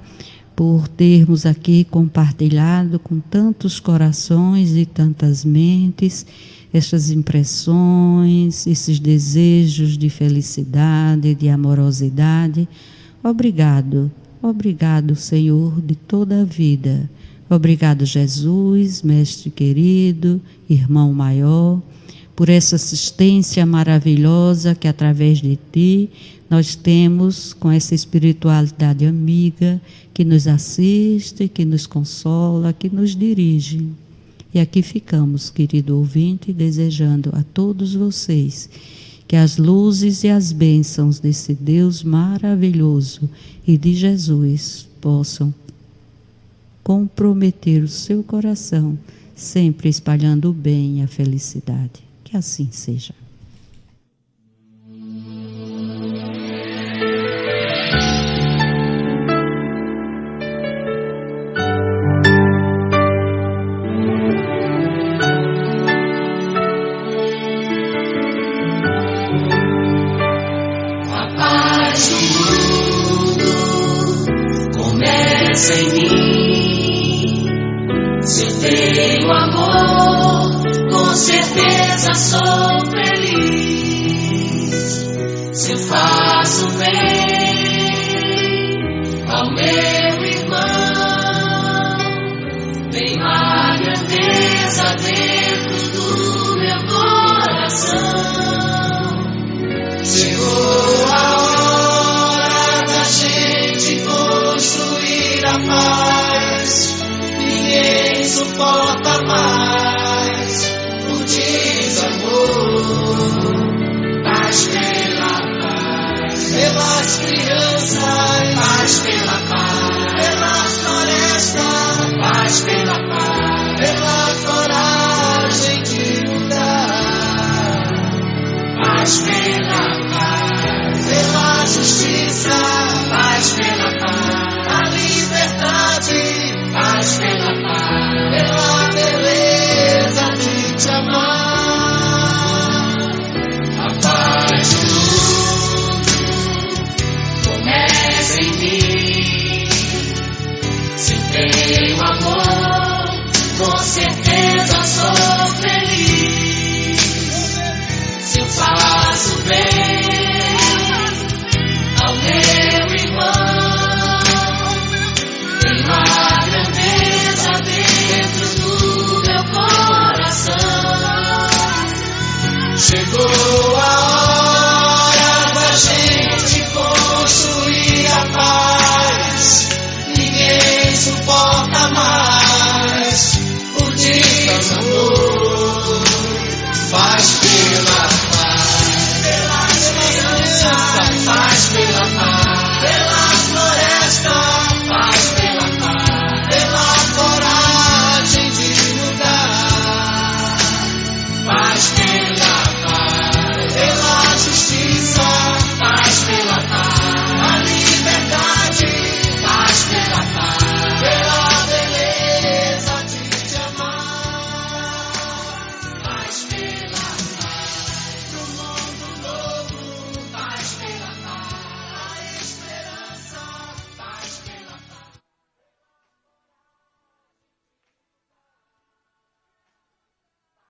por termos aqui compartilhado com tantos corações e tantas mentes estas impressões, esses desejos de felicidade, de amorosidade. Obrigado, obrigado, Senhor, de toda a vida. Obrigado, Jesus, Mestre querido, Irmão maior, por essa assistência maravilhosa que através de Ti nós temos com essa espiritualidade amiga que nos assiste, que nos consola, que nos dirige. E aqui ficamos, querido ouvinte, desejando a todos vocês que as luzes e as bênçãos desse Deus maravilhoso e de Jesus possam comprometer o seu coração, sempre espalhando o bem e a felicidade. Que assim seja. Em mim, se eu tenho amor, com certeza sou feliz. Se eu faço bem ao meu irmão, tenho a grandeza dentro do meu coração. Chegou a hora da gente construir a paz. Ninguém suporta mais o desamor. Paz pela paz, pelas crianças, paz pela paz, pelas florestas, paz pela paz, pela coragem de mudar. Paz pela paz, pela justiça, paz pela paz, a liberdade, paz pela paz, pela beleza de te amar. A paz do mundo começa em mim. Se eu tenho amor, com certeza sou feliz. Se eu faço bem ao meu irmão, tenho a grandeza dentro do meu coração. Chegou a hora da gente construir a paz. Ninguém suporta mais o desamor. Paz pela paz, pelas crianças, paz pela paz, pelas florestas, paz pela paz, pela coragem de mudar. Paz pela